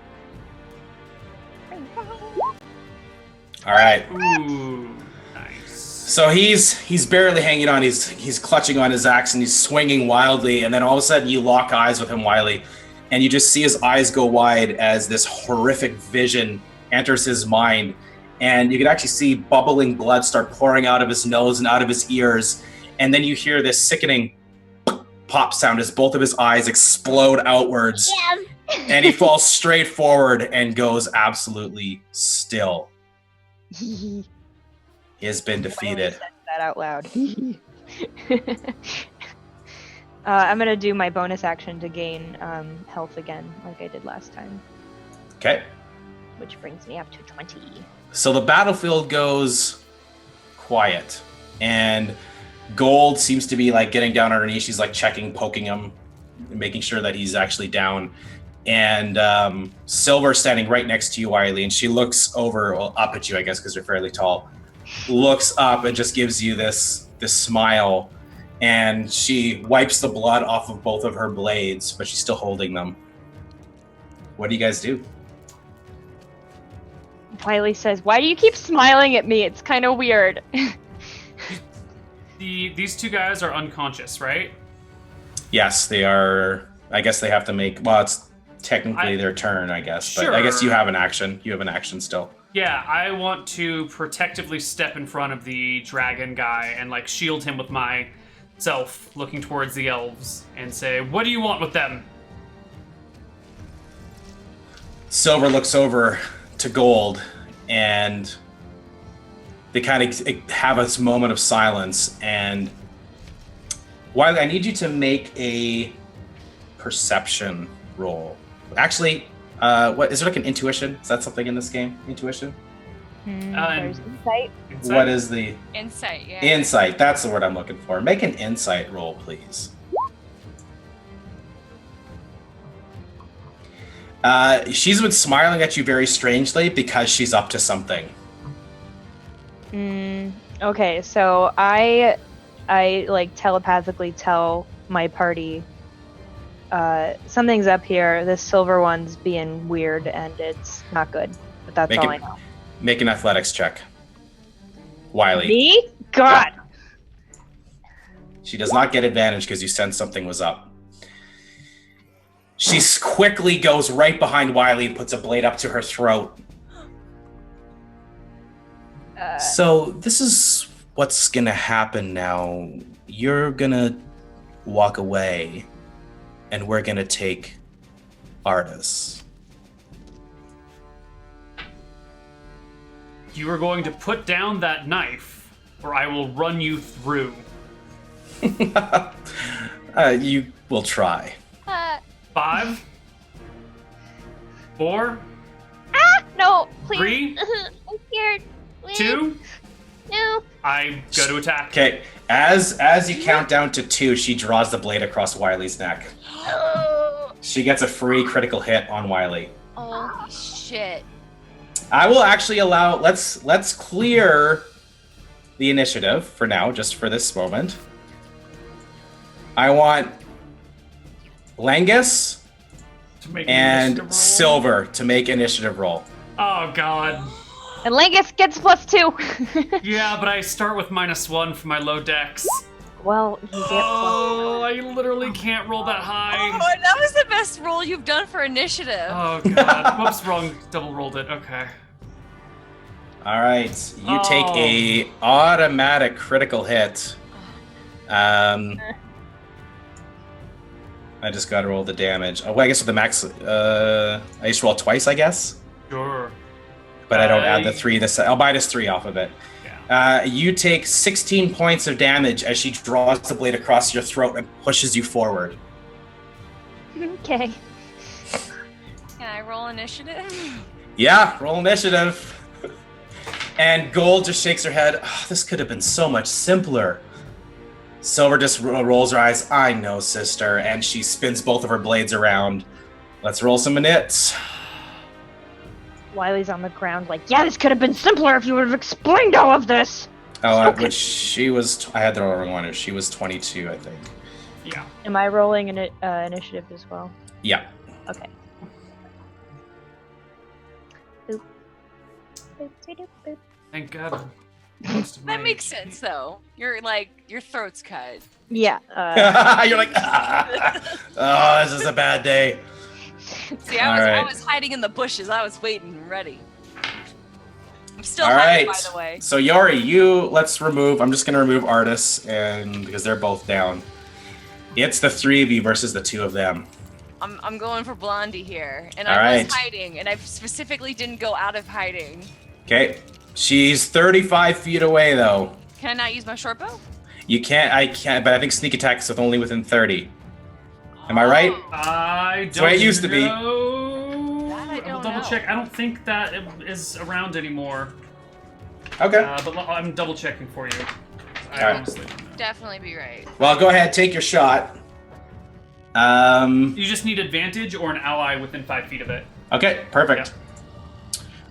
All right. Ooh, nice. So he's barely hanging on. He's clutching on his axe and he's swinging wildly. And then all of a sudden you lock eyes with him, Wiley, and you just see his eyes go wide as this horrific vision enters his mind. And you can actually see bubbling blood start pouring out of his nose and out of his ears. And then you hear this sickening pop sound as both of his eyes explode outwards. Yeah. And he falls straight forward and goes absolutely still. He has been defeated. Said that out loud. I'm gonna do my bonus action to gain health again, like I did last time. Okay. Which brings me up to 20. So the battlefield goes quiet, and Gold seems to be like getting down on her knees. She's like checking, poking him, making sure that he's actually down. And Silver standing right next to you, Wiley, and she looks over, well, up at you, I guess, because you're fairly tall. Looks up and just gives you this smile, and she wipes the blood off of both of her blades, but she's still holding them. What do you guys do? Wiley says, "Why do you keep smiling at me? It's kind of weird." These two guys are unconscious, right? Yes, they are. I guess they have to make. Well, it's technically their turn, I guess. Sure. But I guess you have an action. You have an action still. Yeah, I want to protectively step in front of the dragon guy and like shield him with myself, looking towards the elves, and say, "What do you want with them?" Silver looks over to Gold, and they kind of have this moment of silence. And Wiley, I need you to make a perception roll. Actually, what is there like an intuition? Is that something in this game? Intuition? There's insight. What is the Insight, yeah. insight? That's the word I'm looking for. Make an insight roll, please. She's been smiling at you very strangely because she's up to something. Okay, so I like telepathically tell my party something's up here. This silver one's being weird and it's not good. But that's all I know. Make an athletics check. Wiley. Me? God. She does not get advantage because you sense something was up. She quickly goes right behind Wiley and puts a blade up to her throat. So this is what's gonna happen now. You're gonna walk away, and we're gonna take Artis. You are going to put down that knife, or I will run you through. You will try. 5, 4, No, please. 3, I'm scared. Please. 2. No. I go to attack. Okay, as you count down to 2, she draws the blade across Wiley's neck. She gets a free critical hit on Wiley. Oh shit. I will actually allow. Let's clear the initiative for now, just for this moment. I want Langus To make an initiative and roll. Silver to make initiative roll. Oh god. And Langus gets +2. Yeah, but I start with -1 for my low dex. Well, you get Oh, I literally can't roll that high. Oh, that was the best roll you've done for initiative. Oh god. Whoops, wrong. Double rolled it. Okay. All right, you take a automatic critical hit. I just gotta roll the damage. Oh, well, I guess with the max, I just roll twice, I guess. Sure. but I don't add the 3. I'll minus 3 off of it. Yeah. You take 16 points of damage as she draws the blade across your throat and pushes you forward. Okay. Can I roll initiative? Yeah, roll initiative. And Gold just shakes her head. Oh, this could have been so much simpler. Silver just rolls her eyes. I know, sister. And she spins both of her blades around. Let's roll some minutes. Wiley's on the ground like, yeah, this could have been simpler if you would have explained all of this. Oh, Okay. which she was... I had the wrong one. She was 22, I think. Yeah. Am I rolling an initiative as well? Yeah. Okay. Boop. Boop, boop, boop. Thank God. Most of That my makes HP. sense though. You're like your throat's cut. Yeah. You're like, oh, this is a bad day. See, I Alright. was hiding in the bushes. I was waiting and ready. I'm still All hiding, right. by the way. So Yori, let's remove. I'm just gonna remove Artis, and because they're both down, it's the 3 of you versus the 2 of them. I'm going for Blondie here, and All I right. was hiding, and I specifically didn't go out of hiding. Okay, she's 35 feet away though. Can I not use my short bow? You can't. I can't. But I think sneak attack is only within 30. Am I right? I don't the way it used to be. know. That I don't I'll double know. check. I don't think that is around anymore. Okay. But I'm double checking for you. I Alright. honestly don't know. Definitely be right. Well, go ahead. Take your shot. You just need advantage or an ally within 5 feet of it. Okay. Perfect.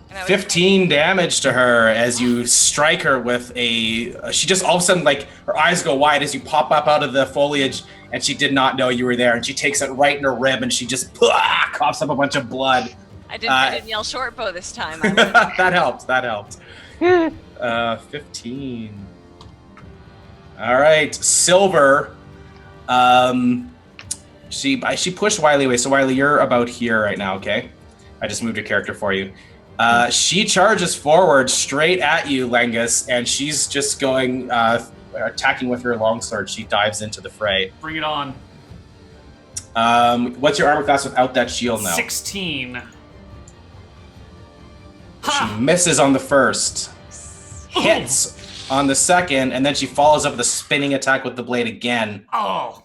And I was- 15 damage to her as you strike her with a... She just all of a sudden, like, her eyes go wide as you pop up out of the foliage, and she did not know you were there, and she takes it right in her rib, and she just coughs up a bunch of blood. I didn't yell short bow this time. I That helped. 15. All right, Silver. She pushed Wiley away, so Wiley, you're about here right now, okay? I just moved your character for you. She charges forward straight at you, Lengus, and she's just going attacking with her longsword. She dives into the fray. Bring it on. What's your armor class without that shield now? 16. She misses on the first, hits on the second, and then she follows up with a spinning attack with the blade again. Oh.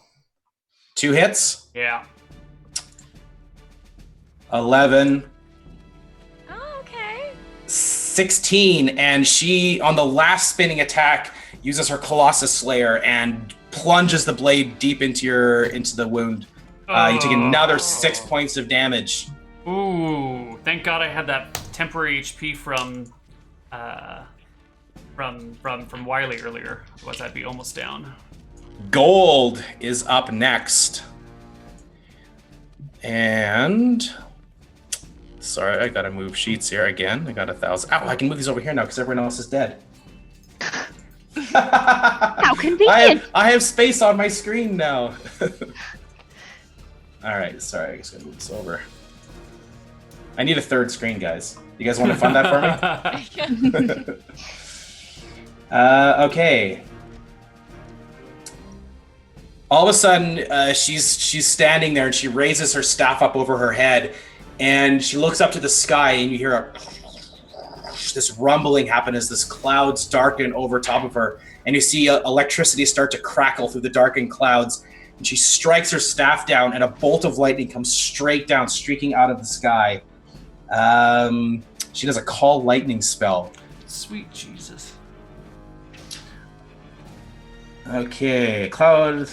2 hits, Yeah. 11, Oh, okay. 16, and she, on the last spinning attack, uses her Colossus Slayer and plunges the blade deep into the wound. You take another 6 points of damage. Ooh, thank God I had that temporary HP from Wiley earlier. Otherwise, I'd be almost down. Gold is up next. And... Sorry, I gotta move sheets here again. I got 1,000. Ow, I can move these over here now because everyone else is dead. How convenient. I have space on my screen now. Alright, sorry, I just gotta move this over. I need a 3rd screen, guys. You guys want to fund that for me? Okay. All of a sudden, she's standing there and she raises her staff up over her head, and she looks up to the sky, and you hear this rumbling happen as this clouds darken over top of her, and you see electricity start to crackle through the darkened clouds. And she strikes her staff down, and a bolt of lightning comes straight down, streaking out of the sky. She does a call lightning spell. Sweet Jesus. Okay, cloud.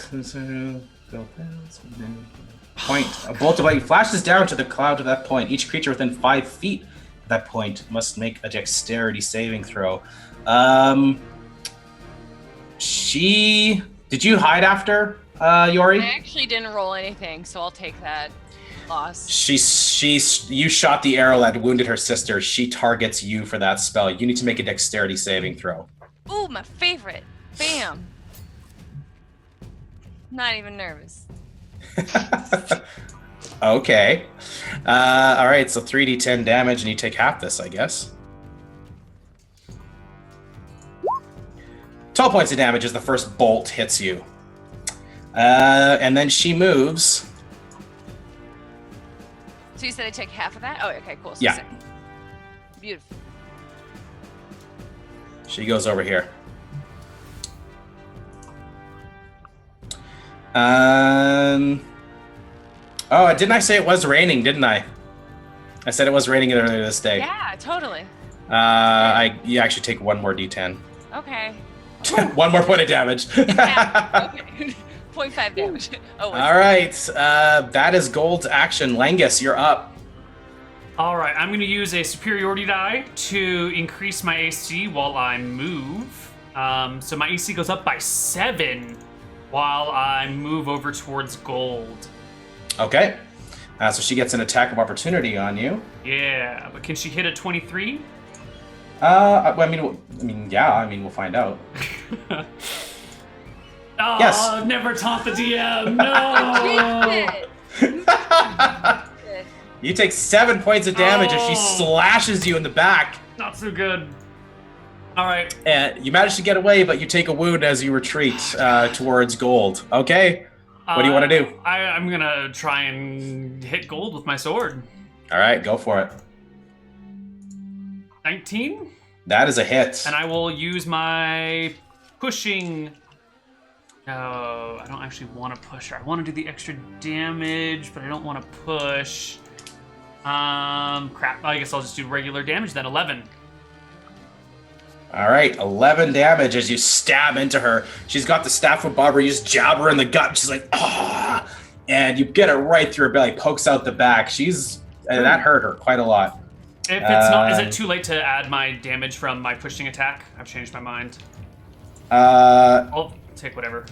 Point. A bolt of lightning flashes down to the cloud at that point. Each creature within 5 feet at that point must make a dexterity saving throw. Did you hide after Yori? I actually didn't roll anything, so I'll take that loss. You shot the arrow that wounded her sister. She targets you for that spell. You need to make a dexterity saving throw. Ooh, my favorite. Bam. Not even nervous. Okay. All right, so 3d10 damage, and you take half this, I guess. 12 points of damage as the first bolt hits you. And then she moves. So you said I take half of that? Oh, okay, cool. So Yeah. 6. Beautiful. She goes over here. Oh, didn't I say it was raining, didn't I? I said it was raining earlier this day. Yeah, totally. You actually take one more d10. Okay. One more point of damage. Yeah, okay. 0.5 damage. Oh, All right. That is Gold's action. Langus, you're up. All right, I'm going to use a superiority die to increase my AC while I move. So my AC goes up by 7 while I move over towards Gold. Okay. So she gets an attack of opportunity on you. Yeah, but can she hit a 23? Yeah. We'll find out. Oh, Yes. never taunt the DM. No. You take 7 points of damage as she slashes you in the back. Not so good. All right. And you manage to get away, but you take a wound as you retreat towards Gold. Okay. What do you want to do? I'm going to try and hit Gold with my sword. All right, go for it. 19? That is a hit. And I will use my pushing. No, I don't actually want to push her. I want to do the extra damage, but I don't want to push. Crap. I guess I'll just do regular damage then. 11. All right, 11 damage as you stab into her. She's got the staff above her. You just jab her in the gut. She's like, ah, and you get it right through her belly. Pokes out the back. And that hurt her quite a lot. If it's not, is it too late to add my damage from my pushing attack? I've changed my mind. I'll take whatever.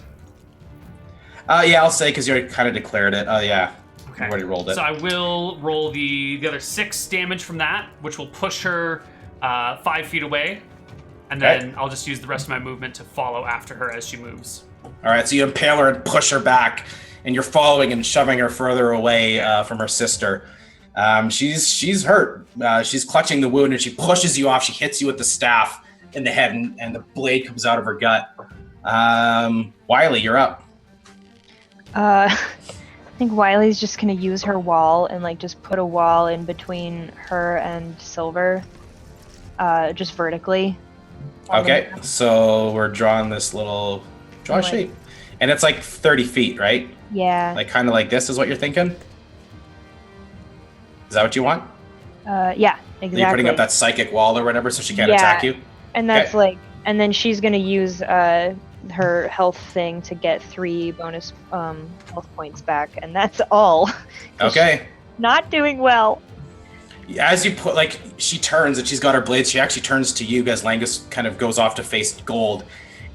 Yeah, I'll say because you already kind of declared it. Oh, yeah. Okay. You already rolled it. So I will roll the other 6 damage from that, which will push her 5 feet away. And then I'll just use the rest of my movement to follow after her as she moves. All right, so you impale her and push her back, and you're following and shoving her further away from her sister. She's hurt. She's clutching the wound, and she pushes you off. She hits you with the staff in the head, and the blade comes out of her gut. Wiley, you're up. I think Wiley's just gonna use her wall and like just put a wall in between her and Silver, just vertically. Okay, so we're drawing this little shape, and it's like 30 feet, right? Yeah. Like kind of like this is what you're thinking. Is that what you want? Yeah, exactly. You're putting up that psychic wall or whatever, so she can't attack you. And that's and then she's gonna use her health thing to get 3 bonus health points back, and that's all. Okay. Not doing well. As you put, she turns and she's got her blades. She actually turns to you as Langus kind of goes off to face Gold,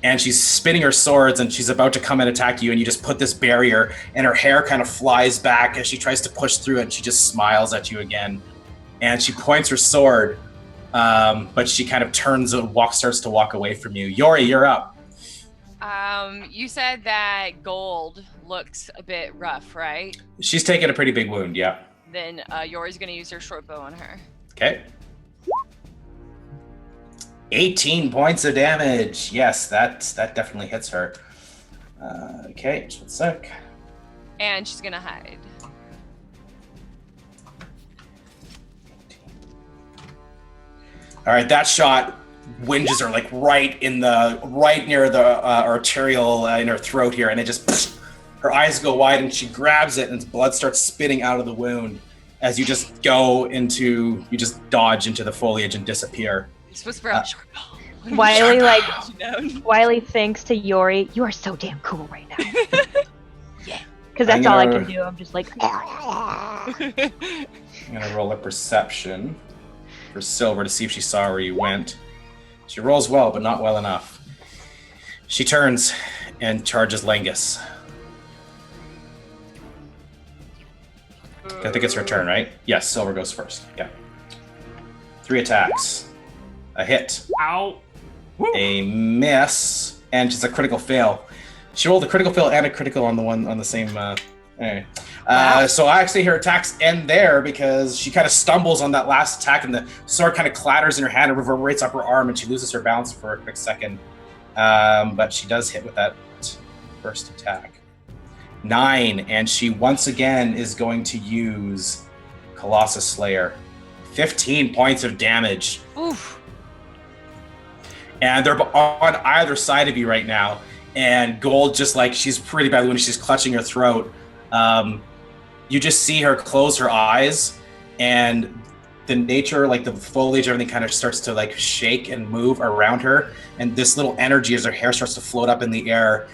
and she's spinning her swords and she's about to come and attack you, and you just put this barrier, and her hair kind of flies back as she tries to push through it, and she just smiles at you again, and she points her sword, but she kind of turns and starts to walk away from you. Yori, you're up. You said that Gold looks a bit rough, right? She's taken a pretty big wound, yeah. Then Yori's gonna use her short bow on her. Okay. 18 points of damage. Yes, that definitely hits her. Okay, just 1 sec. And she's gonna hide. All right, that shot whinges her right near the arterial in her throat here, and it just her eyes go wide, and she grabs it, and blood starts spitting out of the wound as you just dodge into the foliage and disappear. Just whisper out short bow. Wiley thinks to Yori, "You are so damn cool right now." Yeah, because that's all I can do. I'm just like. I'm gonna roll a perception for Silver to see if she saw where you went. She rolls well, but not well enough. She turns and charges Langus. I think it's her turn, right? Yes, Silver goes first. Yeah. 3 attacks. A hit. Ow. Woo. A miss, and just a critical fail. She rolled a critical fail and a critical on the same. Anyway. Wow. So I actually her attacks end there because she kind of stumbles on that last attack, and the sword kind of clatters in her hand and reverberates up her arm, and she loses her balance for a quick second. But she does hit with that first attack. 9, and she once again is going to use Colossus Slayer. 15 points of damage. Oof. and they're on either side of you right now. And Gold, just like she's pretty bad when she's clutching her throat. You just see her close her eyes, and the nature, like the foliage, everything kind of starts to like shake and move around her. And this little energy as her hair starts to float up in the air.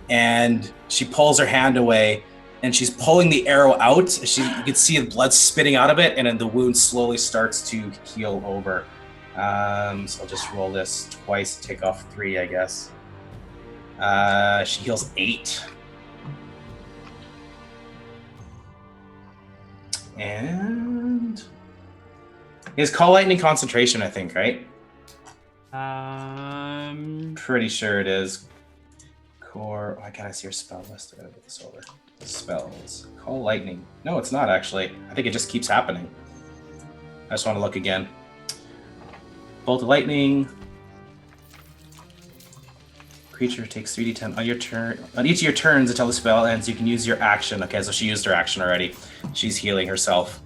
And she pulls her hand away, and she's pulling the arrow out. You can see the blood spitting out of it, and then the wound slowly starts to heal over. So I'll just roll this twice, take off 3, I guess. She heals 8. And is Call Lightning concentration, I think, right? Pretty sure it is. Core. Why can't I see your spell list? I gotta put this over. Spells. Call Lightning. No, it's not actually. I think it just keeps happening. I just want to look again. Bolt of Lightning. Creature takes 3d10 on your turn. On each of your turns until the spell ends, you can use your action. Okay, so she used her action already. She's healing herself.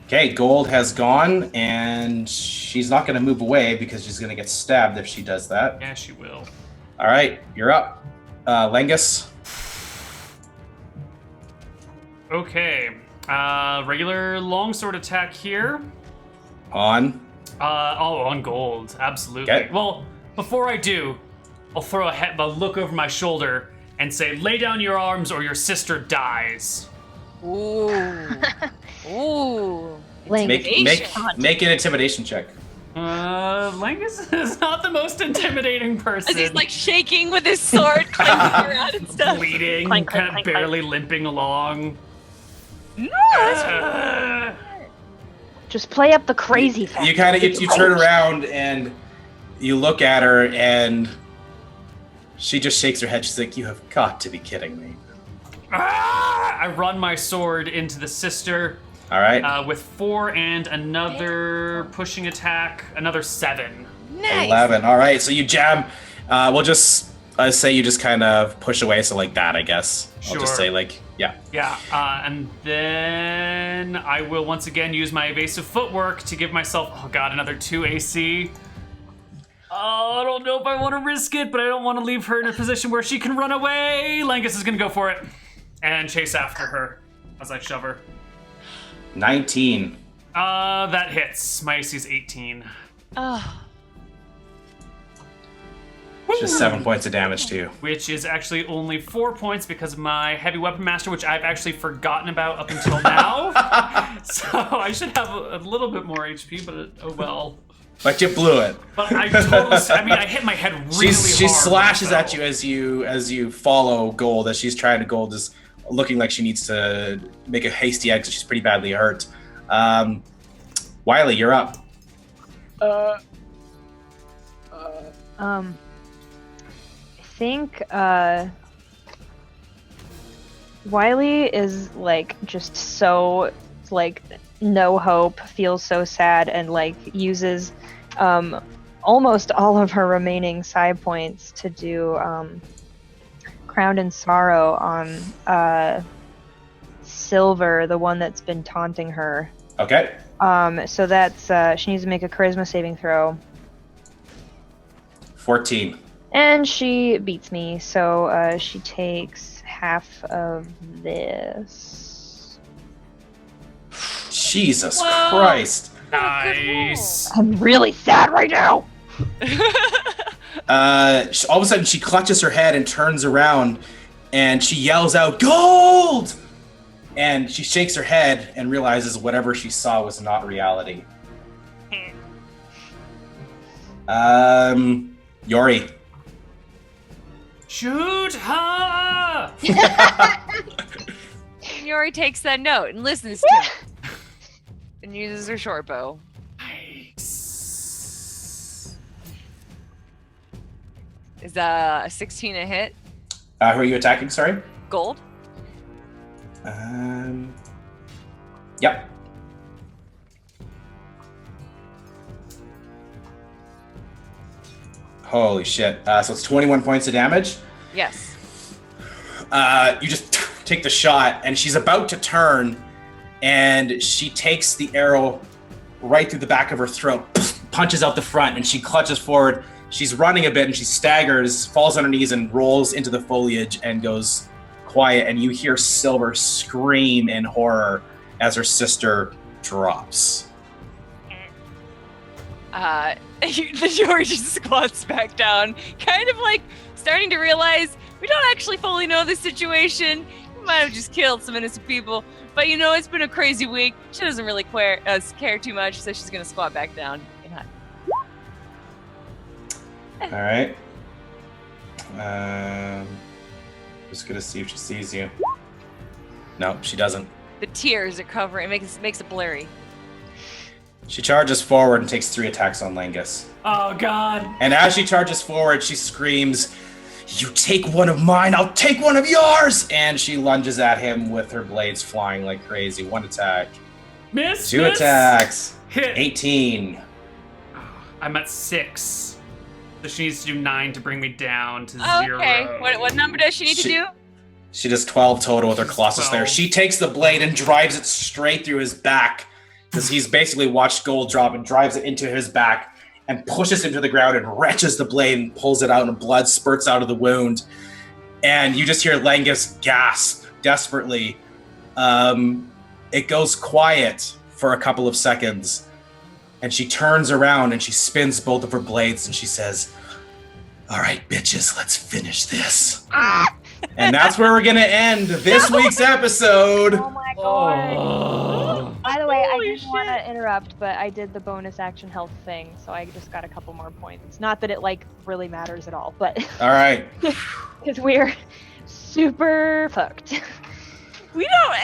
Okay, Gold has gone, and she's not going to move away because she's going to get stabbed if she does that. Yeah, she will. All right, you're up. Lengus. Okay. Regular longsword attack here. On. On Gold, absolutely. Okay. Well, before I do, I'll throw a look over my shoulder and say, "Lay down your arms, or your sister dies." Ooh. Ooh. Make an intimidation check. Langus is not the most intimidating person. As he's like shaking with his sword, clanking around and stuff. Bleeding, Clank, kind of clank, barely limping along. No. Just play up the crazy factor. You kind of you turn around and you look at her, and she just shakes her head. She's like, "You have got to be kidding me." I run my sword into the sister. All right. With 4 and another pushing attack, another 7. Nice. 11. All right. So you jam. We'll just say you just kind of push away. So like that, I guess. Sure. I'll just say like, yeah. Yeah. And then I will once again use my evasive footwork to give myself, oh god, another 2 AC. Oh, I don't know if I want to risk it, but I don't want to leave her in a position where she can run away. Langus is going to go for it and chase after her as I shove her. 19. That hits. My AC is 18. Oh. Just 7 points of damage to you. Which is actually only 4 points because of my heavy weapon master, which I've actually forgotten about up until now. So I should have a little bit more HP, but oh well. But you blew it. But I I hit my head really hard. She slashes at you as you follow Gold, as she's trying to Gold is looking like she needs to make a hasty exit. She's pretty badly hurt. Wiley, you're up. I think Wiley is like just so like no hope, feels so sad, and like uses almost all of her remaining side points to do Crowned in Sorrow on Silver, the one that's been taunting her. Okay. So that's she needs to make a charisma saving throw. 14. And she beats me, so she takes half of this. Jesus Whoa. Christ. Nice. I'm really sad right now. All of a sudden, she clutches her head and turns around, and she yells out, "Gold!" And she shakes her head and realizes whatever she saw was not reality. Yori. Shoot her! Yori takes that note and listens to it. And uses her short bow. Nice. Is a 16 a hit? Who are you attacking, sorry? Gold? Yep. Holy shit. So it's 21 points of damage. Yes. You just take the shot, and she's about to turn, and she takes the arrow right through the back of her throat, punches out the front, and she clutches forward. She's running a bit, and she staggers, falls on her knees, and rolls into the foliage and goes quiet. And you hear Silver scream in horror as her sister drops. The George just squats back down, kind of like starting to realize we don't actually fully know the situation. We might have just killed some innocent people, but it's been a crazy week. She doesn't really care too much, so she's gonna squat back down and hide. All right. Just gonna see if she sees you. No, she doesn't. The tears are covering. It makes it blurry. She charges forward and takes 3 attacks on Langus. Oh, God. And as she charges forward, she screams, "You take one of mine, I'll take one of yours!" And she lunges at him with her blades flying like crazy. 1 attack. Miss. 2 attacks. Hit. 18. I'm at 6. So she needs to do 9 to bring me down to 0. Okay. What number does she need to do? She does 12 total with her Colossus 12. there. She takes the blade and drives it straight through his back, because he's basically watched gold drop, and drives it into his back and pushes him to the ground and wrenches the blade and pulls it out, and blood spurts out of the wound. And you just hear Langus gasp desperately. It goes quiet for a couple of seconds, and she turns around and she spins both of her blades and she says, "All right, bitches, let's finish this." And that's where we're gonna end this week's episode. Oh my god. Oh. By the way, I Holy didn't want shit. to interrupt, but I did the bonus action health thing, so I just got a couple more points. Not that it really matters at all, but All right. because we're super fucked. We don't.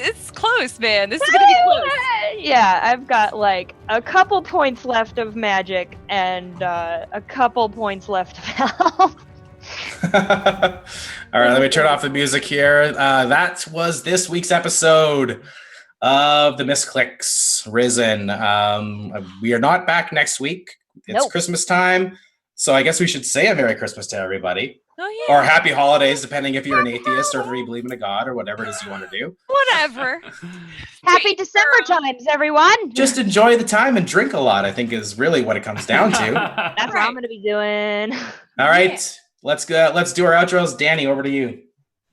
It's close, man. This is gonna be close. Yeah, I've got a couple points left of magic and a couple points left of health. All right, let me turn off the music here. That was this week's episode of the Misscliks Risen. We are not back next week. It's Nope. Christmas time, so I guess we should say a Merry Christmas to everybody. Oh yeah. Or Happy Holidays, depending if you're an atheist or if you believe in a god or whatever it is you want to do. Whatever. Happy December times, everyone! Just enjoy the time and drink a lot, I think is really what it comes down to. That's what I'm gonna be doing. All right, let's go. Let's do our outros. Danny, over to you.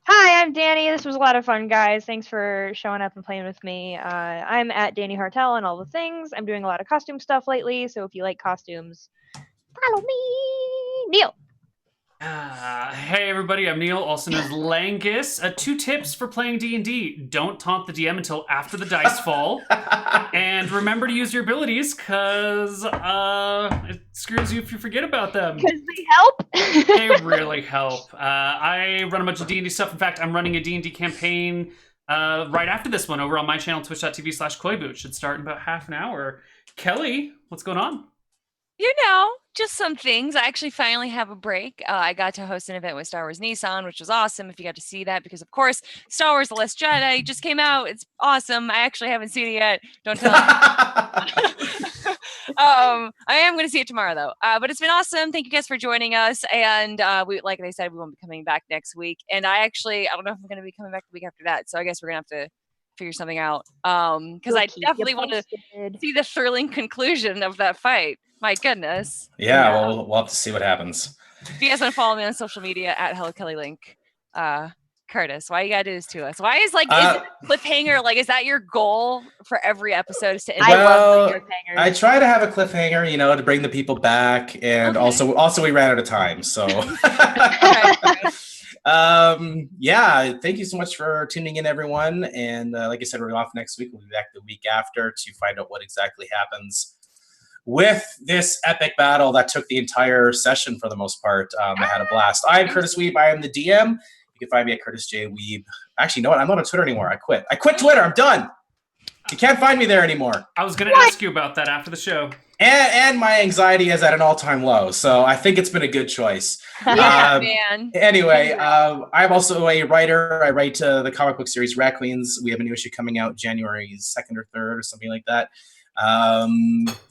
Hi, I'm Danny. This was a lot of fun, guys. Thanks for showing up and playing with me. I'm at Danny Hartel and all the things. I'm doing a lot of costume stuff lately, so if you like costumes, follow me. Neil. Hey everybody, I'm Neil, also known as Langus. 2 tips for playing D&D. Don't taunt the DM until after the dice fall. And remember to use your abilities, because it screws you if you forget about them. Because they help. They really help. I run a bunch of D&D stuff. In fact, I'm running a D&D campaign right after this one over on my channel, twitch.tv/koibu. It should start in about half an hour. Kelly, what's going on? Just some things. I actually finally have a break. I got to host an event with Star Wars Nissan, which was awesome if you got to see that, because of course Star Wars The Last Jedi just came out. It's awesome. I actually haven't seen it yet. Don't tell me. I am going to see it tomorrow though. But it's been awesome. Thank you guys for joining us. And like I said, we won't be coming back next week. And I don't know if I'm going to be coming back the week after that. So I guess we're going to have to figure something out. Because I definitely want to see the thrilling conclusion of that fight. My goodness. Yeah, well, we'll have to see what happens. If you guys want to follow me on social media at HelloKellyLink, Curtis, why you gotta do this to us? Why is is it cliffhanger? Is that your goal for every episode? Is to end Well, I love cliffhangers. I try to have a cliffhanger, to bring the people back, and Okay. also we ran out of time, so. Yeah, thank you so much for tuning in, everyone. And like I said, we're off next week. We'll be back the week after to find out what exactly happens with this epic battle that took the entire session for the most part. I had a blast. I'm Curtis Weeb. I am the DM. You can find me at Curtis J. Weeb. Actually, you know what? I'm not on Twitter anymore. I quit. I quit Twitter. I'm done. You can't find me there anymore. I was going to ask you about that after the show. And my anxiety is at an all-time low, so I think it's been a good choice. Yeah, man. Anyway, I'm also a writer. I write the comic book series Rat Queens. We have a new issue coming out January 2nd or 3rd or something like that.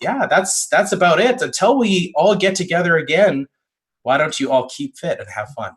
Yeah, that's about it. Until we all get together again, why don't you all keep fit and have fun?